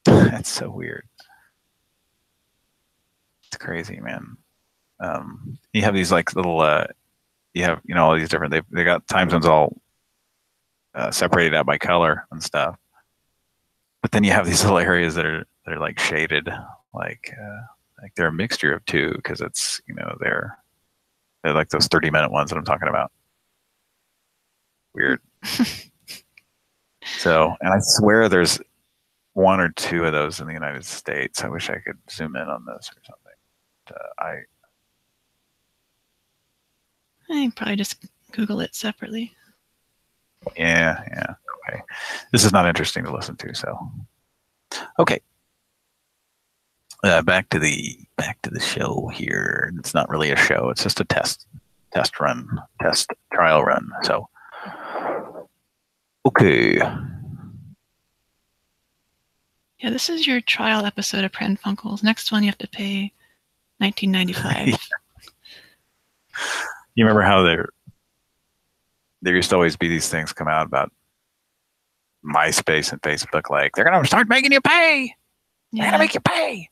That's so weird. It's crazy, man. You have these like little. You have all these different. They got time zones all separated out by color and stuff. But then you have these little areas that are like shaded, like they're a mixture of two, because it's they're like those 30-minute ones that I'm talking about. Weird. So, and I swear there's 1 or 2 of those in the United States. I wish I could zoom in on this or something. But, I probably just Google it separately. Yeah. Okay. This is not interesting to listen to, so okay. Back to the show here. It's not really a show. It's just a test trial run. So okay. Yeah, this is your trial episode of Pran Funkels. Next one you have to pay $19.95. You remember how there used to always be these things come out about MySpace and Facebook, like they're gonna start making you pay. They're gonna make you pay.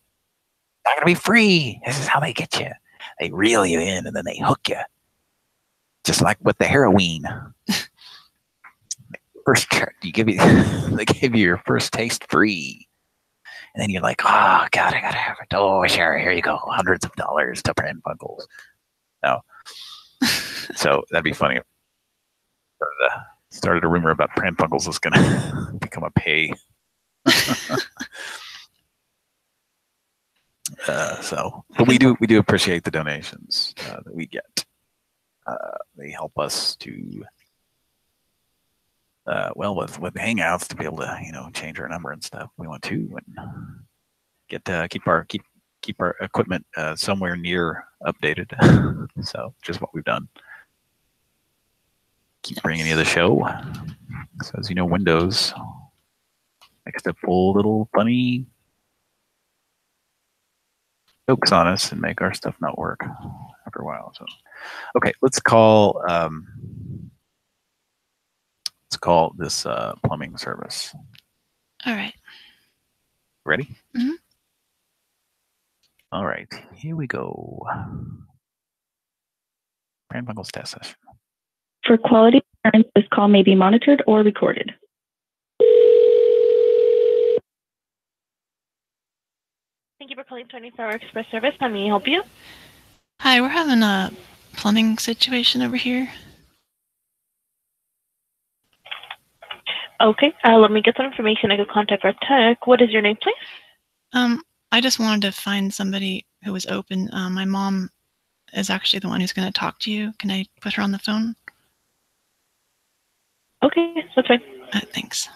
not going to be free. This is how they get you. They reel you in and then they hook you. Just like with the heroin. First, they give you your first taste free. And then you're like, oh, God, I got to have it. Oh, sure, here you go. Hundreds of dollars to Pran Funkels. No. So that'd be funny. Started a rumor about Pran Funkels is going to become a pay. But we do appreciate the donations that we get. They help us to, with Hangouts to be able to, change our number and stuff. We want to and keep our equipment somewhere near updated. So just what we've done. Keep bringing you the show. So as you know, Windows likes to pull little funny jokes on us and make our stuff not work after a while. So, okay, let's call this plumbing service. All right. Ready? Mm-hmm. All right, here we go. Pran Funkels test session. For quality assurance, this call may be monitored or recorded. Thank you for calling 24-Hour Express Service. How may I help you? Hi, we're having a plumbing situation over here. Okay, let me get some information. I could contact our tech. What is your name, please? I just wanted to find somebody who was open. My mom is actually the one who's going to talk to you. Can I put her on the phone? Okay, that's fine. Thanks.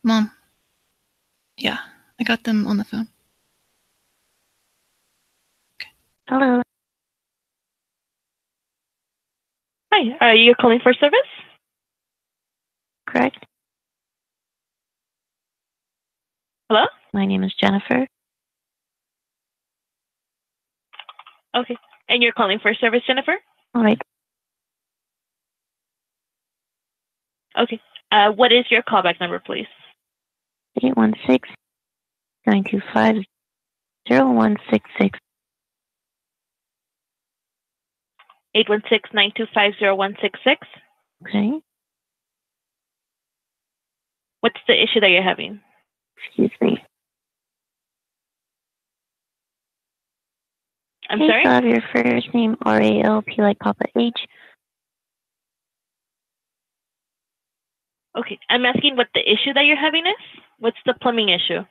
Mom. Yeah, I got them on the phone. Okay. Hello. Hi, you're calling for service? Correct. Hello? My name is Jennifer. Okay, and you're calling for service, Jennifer? All right. Okay, what is your callback number, please? 816-925-0166. 816-925-0166. Okay. What's the issue that you're having? Excuse me. I'm Can sorry? you have your first name, R-A-L-P like Papa H? Okay, I'm asking what the issue that you're having is? What's the plumbing issue?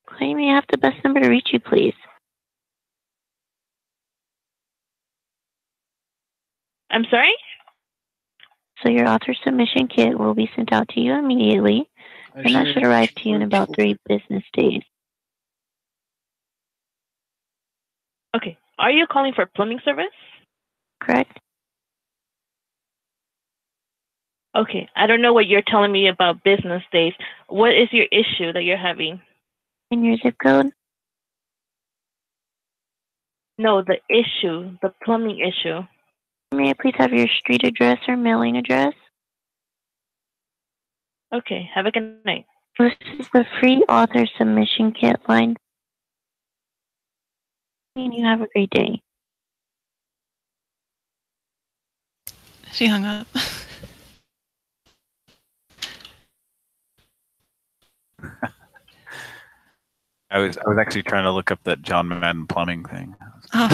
Claim you have the best number to reach you, please. I'm sorry? So your author submission kit will be sent out to you immediately, and that should arrive to you in about 3 business days. Okay, are you calling for plumbing service? Correct? Okay, I don't know what you're telling me about business days. What is your issue that you're having? And your zip code? No, the issue, the plumbing issue. May I please have your street address or mailing address? Okay, have a good night. This is the free author submission kit line. And you have a great day. She hung up. I was actually trying to look up that John Madden plumbing thing. Oh.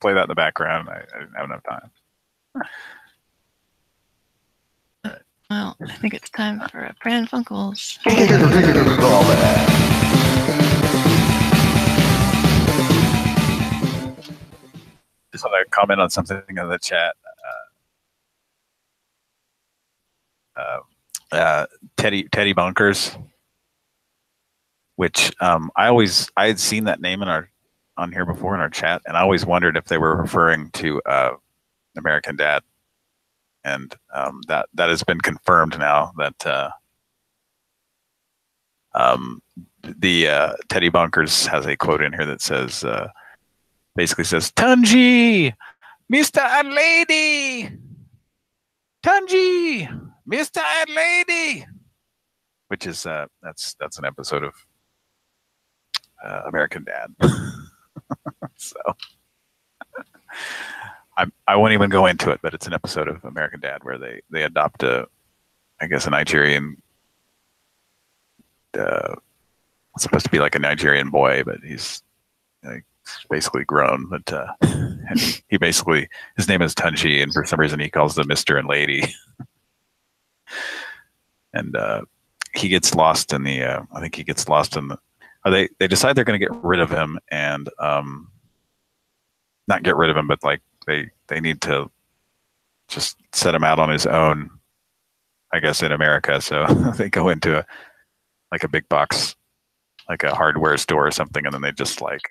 Play that in the background. I didn't have enough time. Well, I think it's time for a Pran Funkels. Just want to comment on something in the chat. Teddy Bunkers, which I had seen that name on here before in our chat, and I always wondered if they were referring to American Dad, and that has been confirmed now that the Teddy Bunkers has a quote in here that says, basically says, "Tunji, Mr. and Lady, Tunji, Mr. and Lady," which is that's an episode of American Dad. So I won't even go into it, but it's an episode of American Dad where they adopt a Nigerian. It's supposed to be like a Nigerian boy, but he's basically grown. But and he basically, his name is Tunji, and for some reason he calls them Mr. and Lady. And he gets lost in the. I think he gets lost in the. Or they decide they're going to get rid of him, and not get rid of him, but like they need to just set him out on his own, I guess, in America. So they go into a big box, like a hardware store or something, and then they just like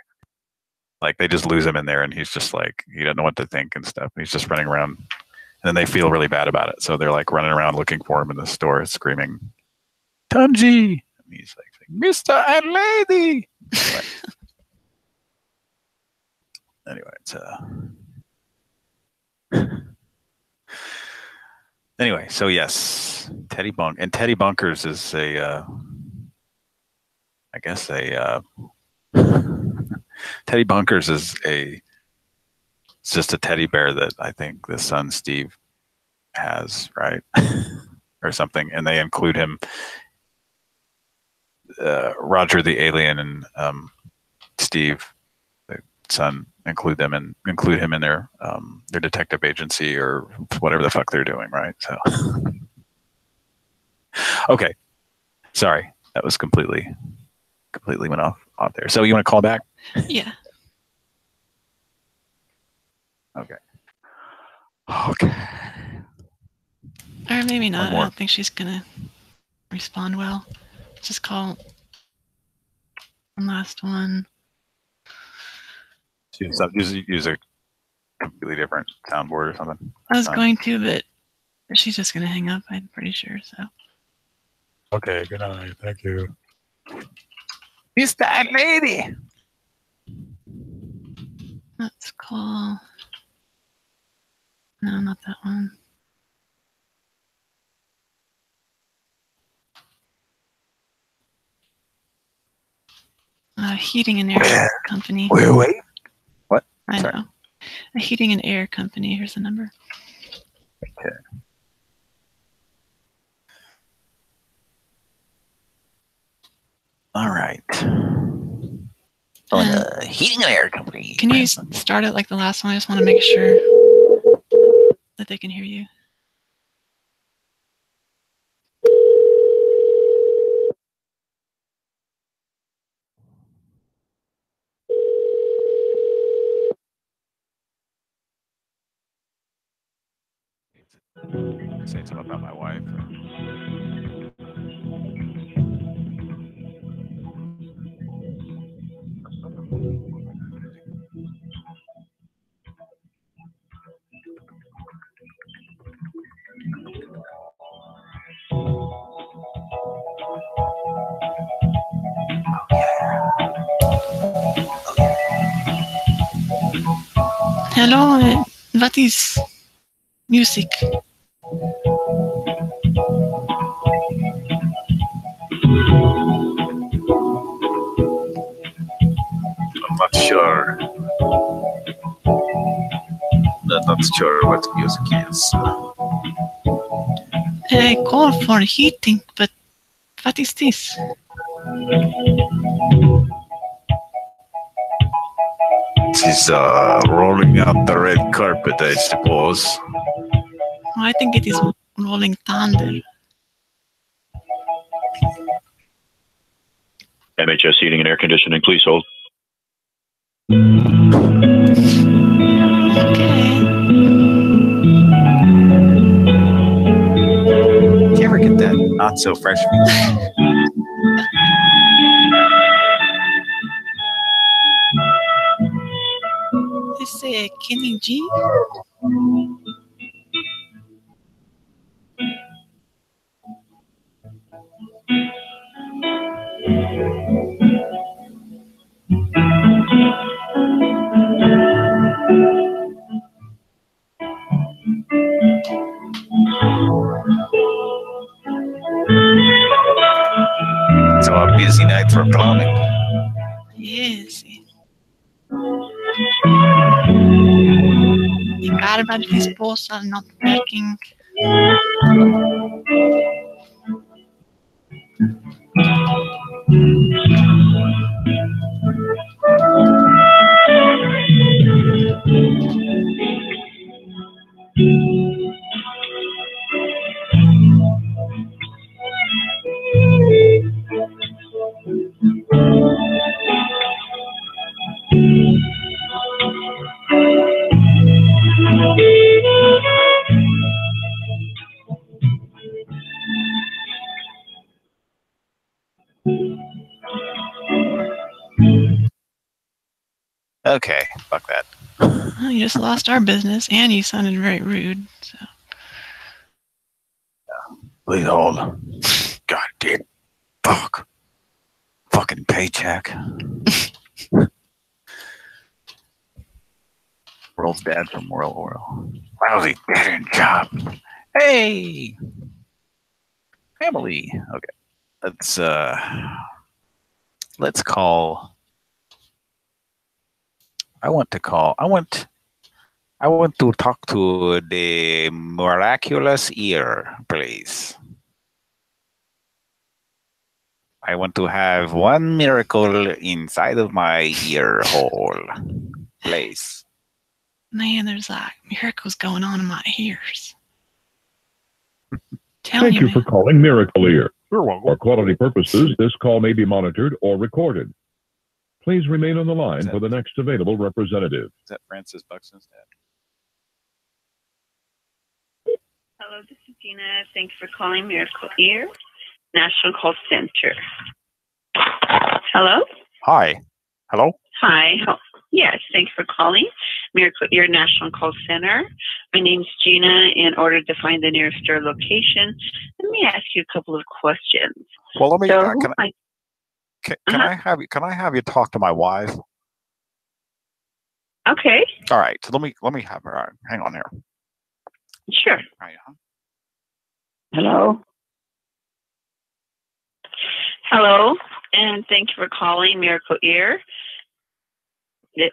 they just lose him in there, and he's just like, he doesn't know what to think and stuff. He's just running around, and then they feel really bad about it, so they're like running around looking for him in the store, screaming, "Tunji!" And he's like, "Mr. and Lady." Anyway, it's anyway, so yes, Teddy Bunkers is a I guess Teddy Bunkers is it's just a teddy bear that I think the son Steve has, right? Or something, and they include him, Roger the alien and Steve the son, include him in their detective agency or whatever the fuck they're doing, right? So okay, sorry, that was completely went off there. So you want to call back? Yeah. Okay. Or maybe not. I don't think she's gonna respond well. Just call one last one. Use a completely different soundboard or something. I was going to, but she's just gonna hang up, I'm pretty sure. So. Okay. Good night. Thank you. Mr. and Lady. Let's call. No, not that one. Heating and air company. Wait. What? I know. A heating and air company. Here's the number. Okay. All right. Heating and air company. Can you start it like the last one? I just want to make sure that they can hear you. Say something about my wife. Hello, what is music? I'm not sure. I'm not sure what music is. I call for heating, but what is this? This is rolling out the red carpet, I suppose. I think it is Rolling Thunder. MHS Heating and Air Conditioning, please hold. Did you ever get that not so fresh music? Is it Kenny G? busy night for plumbing. Yes. You got about disposal not working. Okay, fuck that. Well, you just lost our business, and you sounded very rude. So. Please hold. God damn. Fuck. Fucking paycheck. World's dad from World. Lousy dead-end job. Hey! Family. Okay. Let's call. I want to talk to the miraculous ear, please. I want to have one miracle inside of my ear hole, please. Man, there's like miracles going on in my ears. Thank you for calling Miracle Ear. For quality purposes, this call may be monitored or recorded. Please remain on the line for the next available representative. Is that Francis Buxton's dad? Hello, this is Gina. Thank you for calling Miracle Ear National Call Center. Hello? Hi. Hello? Hi. Yes, thank you for calling Miracle Ear National Call Center. My name's Gina. In order to find the nearest store location, let me ask you a couple of questions. Well, let me. Can I have you talk to my wife? Okay. All right. So let me have her. All right, hang on here. Sure. All right, Hello? Hello, and thank you for calling Miracle Ear.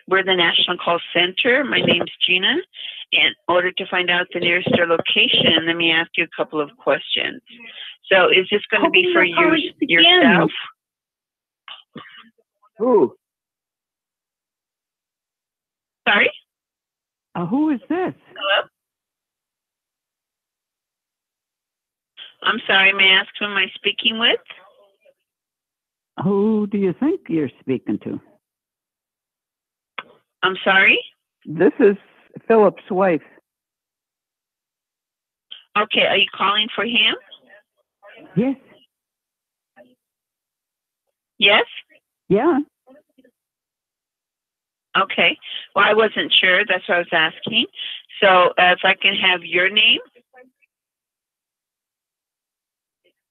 We're the National Call Center. My name's Gina. In order to find out the nearest store location, let me ask you a couple of questions. So is this going to be for you yourself? Who? Sorry? Who is this? Hello? I'm sorry, may I ask who am I speaking with? Who do you think you're speaking to? I'm sorry? This is Philip's wife. Okay, are you calling for him? Yes. Yes? Yeah. Okay. Well, I wasn't sure. That's what I was asking. So if I can have your name?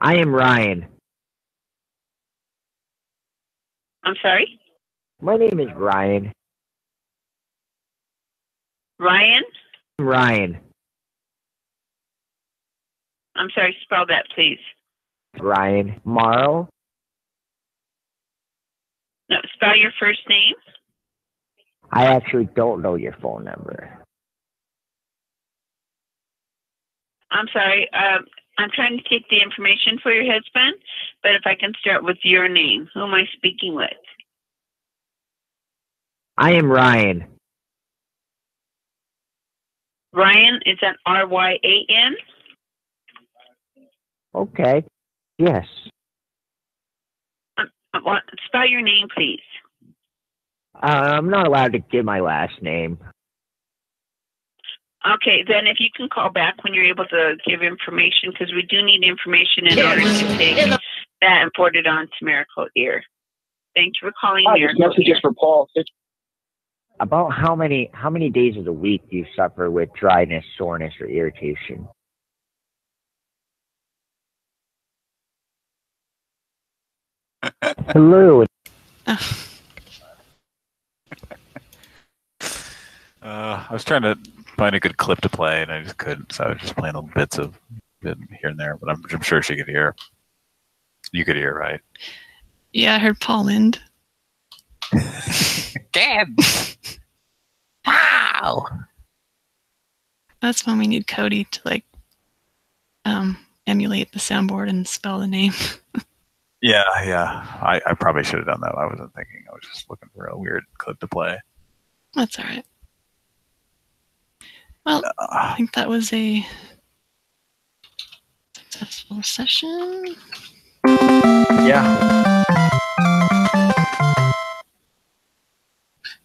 I am Ryan. I'm sorry? My name is Ryan. Ryan? Ryan. I'm sorry, spell that, please. Ryan. Morrow. No, spell your first name. I actually don't know your phone number. I'm sorry. I'm trying to take the information for your husband, but if I can start with your name, who am I speaking with? I am Ryan. Ryan, is that R-Y-A-N? Okay. Yes. Spell your name, please. I'm not allowed to give my last name. Okay, then if you can call back when you're able to give information, because we do need information in order to take that and forward it on to Miracle Ear. Thank you for calling Miracle This message Ear. is for Paul. About how many days of the week do you suffer with dryness, soreness, or irritation? Hello. I was trying to find a good clip to play, and I just couldn't. So I was just playing little bits of it here and there. But I'm sure she could hear. You could hear, right? Yeah, I heard Paul Lind. Damn. Wow. That's when we need Cody to like emulate the soundboard and spell the name. Yeah. I probably should have done that. I wasn't thinking. I was just looking for a weird clip to play. That's all right. Well, I think that was a successful session. Yeah.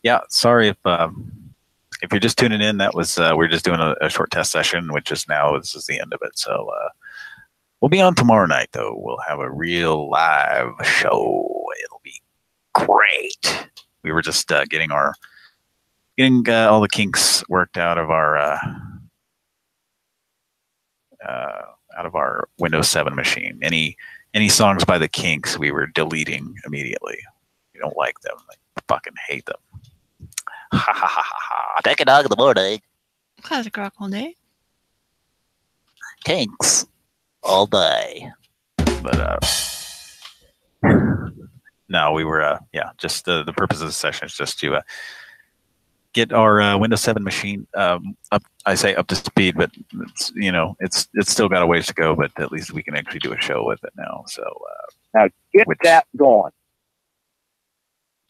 Yeah. Sorry if you're just tuning in. That was we're just doing a short test session, which is now this is the end of it. So we'll be on tomorrow night, though. We'll have a real live show. It'll be great. We were just getting all the kinks worked out of our Windows 7 machine. Any songs by the Kinks we were deleting immediately. We don't like them. I fucking hate them. Ha ha ha ha ha. Take a dog in the morning. Classic rock all day. Kinks all day. But no, we were just the purpose of the session is just to get our Windows 7 machine up. I say up to speed, but it's still got a ways to go. But at least we can actually do a show with it now. So now get that going.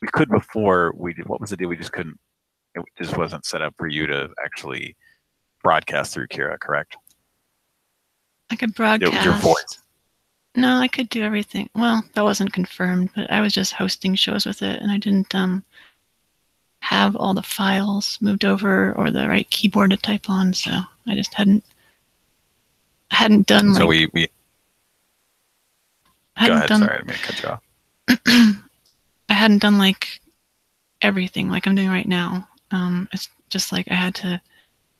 We could before we did. What was the deal? We just couldn't. It just wasn't set up for you to actually broadcast through Kira, correct? I could broadcast. Your voice. No, I could do everything. Well, that wasn't confirmed, but I was just hosting shows with it, and I didn't have all the files moved over or the right keyboard to type on, so I just hadn't done like. So we go ahead. Sorry, I didn't mean to cut you off. I hadn't done like everything like I'm doing right now. It's just like I had to.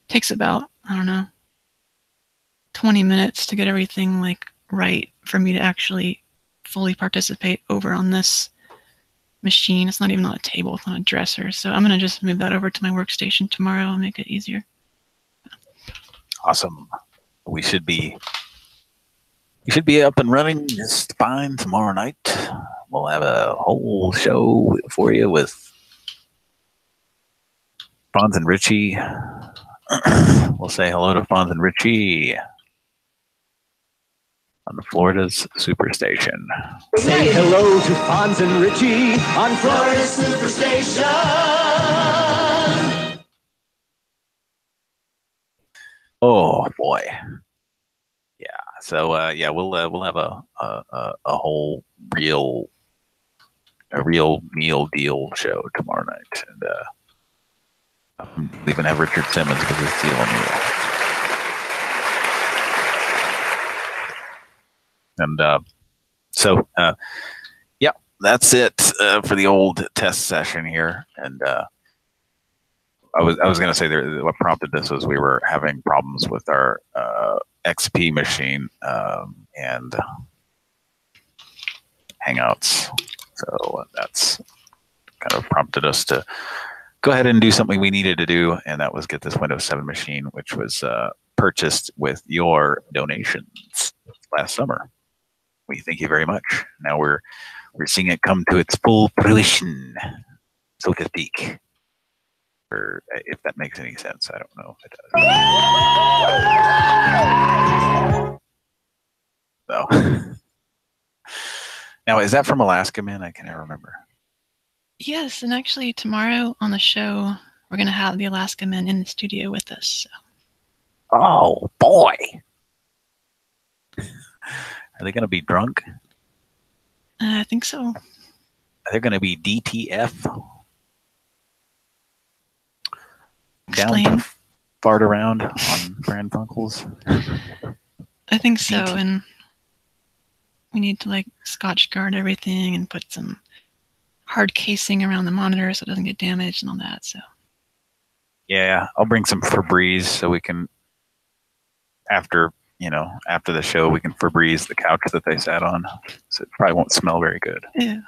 Takes about, I don't know, 20 minutes to get everything like right for me to actually fully participate over on this machine. It's not even on a table, it's on a dresser. So I'm gonna just move that over to my workstation tomorrow and make it easier. Awesome. We should be up and running just fine tomorrow night. We'll have a whole show for you with Fonz and Richie. We'll say hello to Fonz and Richie on the Florida's Superstation. Say hello to Fonz and Richie on Florida's Superstation. Oh boy. Yeah. So we'll have a whole real meal deal show tomorrow night, and I'm even have Richard Simmons with his deal meal. And that's it for the old test session here. And I was going to say what prompted this was we were having problems with our XP machine and Hangouts. So that's kind of prompted us to go ahead and do something we needed to do, and that was get this Windows 7 machine, which was purchased with your donations last summer. We thank you very much. Now we're seeing it come to its full fruition, so to speak. Or if that makes any sense, I don't know if it does. No. Now, is that from Alaska Man? I can never remember. Yes, and actually tomorrow on the show, we're going to have the Alaska Men in the studio with us. So. Oh, boy. Are they going to be drunk? I think so. Are they going to be DTF? Explain. Down to fart around on Pran Funkels? I think so, and we need to like Scotch guard everything and put some hard casing around the monitor so it doesn't get damaged and all that. So yeah, I'll bring some Febreze so we can after the show we can Febreze the couch that they sat on, so it probably won't smell very good. Yeah.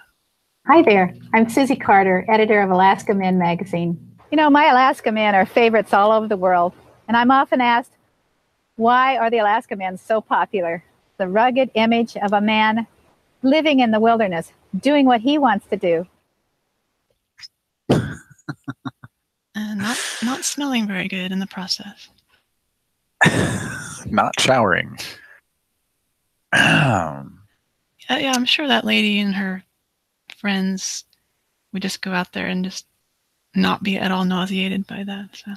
Hi there, I'm Susie Carter, editor of Alaska Men magazine. You know, my Alaska Men are favorites all over the world, and I'm often asked, why are the Alaska Men so popular? The rugged image of a man living in the wilderness, doing what he wants to do. And not smelling very good in the process. Not showering. Yeah, I'm sure that lady and her friends would just go out there and just not be at all nauseated by that. So.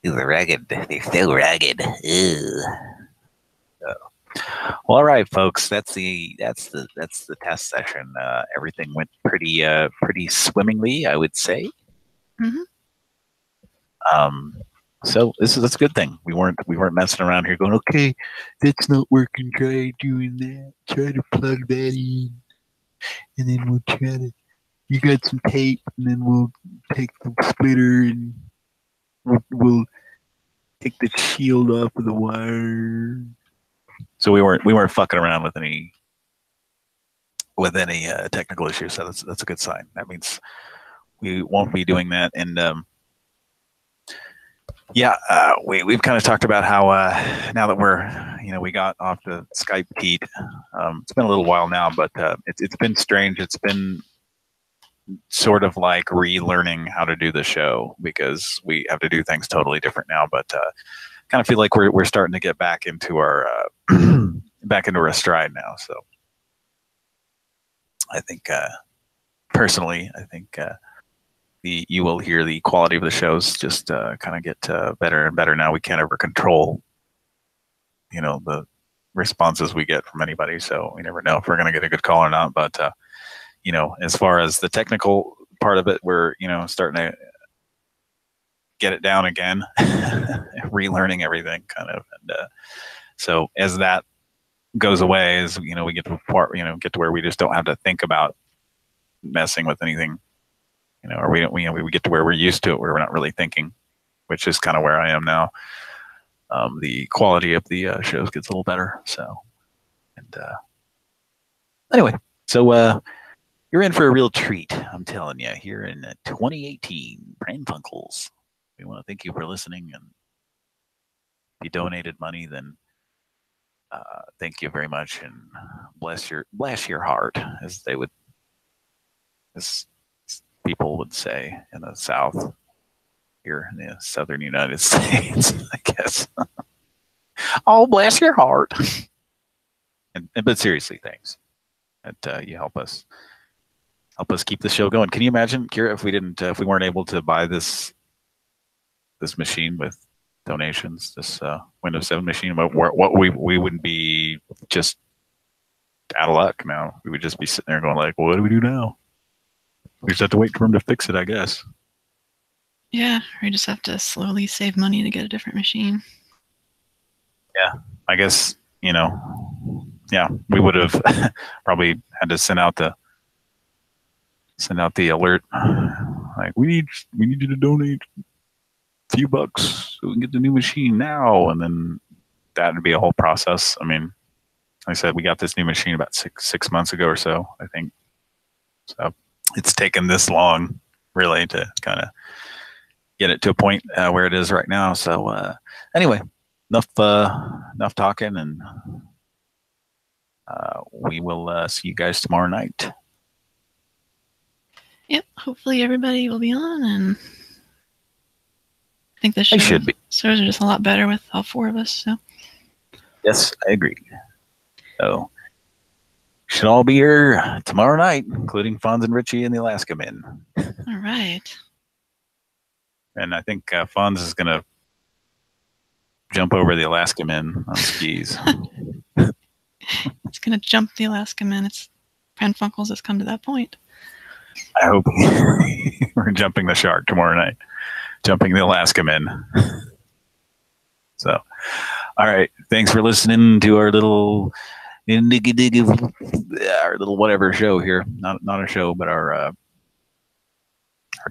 They're ragged. They're so ragged. Ew. So, well, all right, folks. That's the test session. Everything went pretty swimmingly, I would say. Mm-hmm. So that's a good thing. We weren't messing around here going, okay, that's not working. Try doing that. Try to plug that in, and then we'll try to. You got some tape, and then we'll take the splitter and we'll take the shield off of the wire. So we weren't fucking around with any technical issues. So that's a good sign. That means we won't be doing that. And we've kind of talked about how now that we got off the Skype feed. It's been a little while now, but it's been strange. It's been sort of like relearning how to do the show because we have to do things totally different now. But kind of feel like we're starting to get back into our stride now. So I think personally, you will hear the quality of the shows just kind of get better and better now. We can't ever control, the responses we get from anybody. So we never know if we're going to get a good call or not. But as far as the technical part of it, we're starting to get it down again, relearning everything kind of. And so as that goes away, as we get to a part, get to where we just don't have to think about messing with anything, or we get to where we're used to it, where we're not really thinking, which is kind of where I am now. The quality of the shows gets a little better. So, and anyway, so you're in for a real treat, I'm telling you, here in 2018, Pran Funkels. We want to thank you for listening, and if you donated money, then thank you very much, and bless your heart, as people would say in the South, here in the Southern United States, I guess. Oh, bless your heart. But seriously, thanks. That you help us keep the show going. Can you imagine, Kira, if we weren't able to buy this machine with donations, this Windows 7 machine, what we wouldn't be just out of luck now. We would just be sitting there going like, well, what do we do now? We just have to wait for him to fix it, I guess. Yeah, we just have to slowly save money to get a different machine. Yeah, I guess, yeah, we would have probably had to send out the alert. Like, we need you to donate a few bucks so we can get the new machine now. And then that would be a whole process. I mean, like I said, we got this new machine about six months ago or so, I think. So it's taken this long, really, to kind of get it to a point where it is right now. So anyway, enough talking, and we will see you guys tomorrow night. Yep, hopefully everybody will be on, and I think the shows are just a lot better with all four of us. So yes, I agree. So should all be here tomorrow night, including Fonz and Richie and the Alaska Men. All right. And I think Fonz is going to jump over the Alaska Men on skis. It's going to jump the Alaska Men. It's Pran Funkels has come to that point. I hope we're jumping the shark tomorrow night. Jumping the Alaska Men. So, all right. Thanks for listening to our little whatever show here. Not a show, but our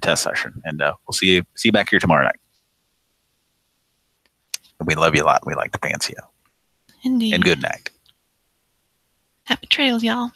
test session. And we'll see you back here tomorrow night. We love you a lot. We like to fancy you. Indeed. And good night. Happy trails, y'all.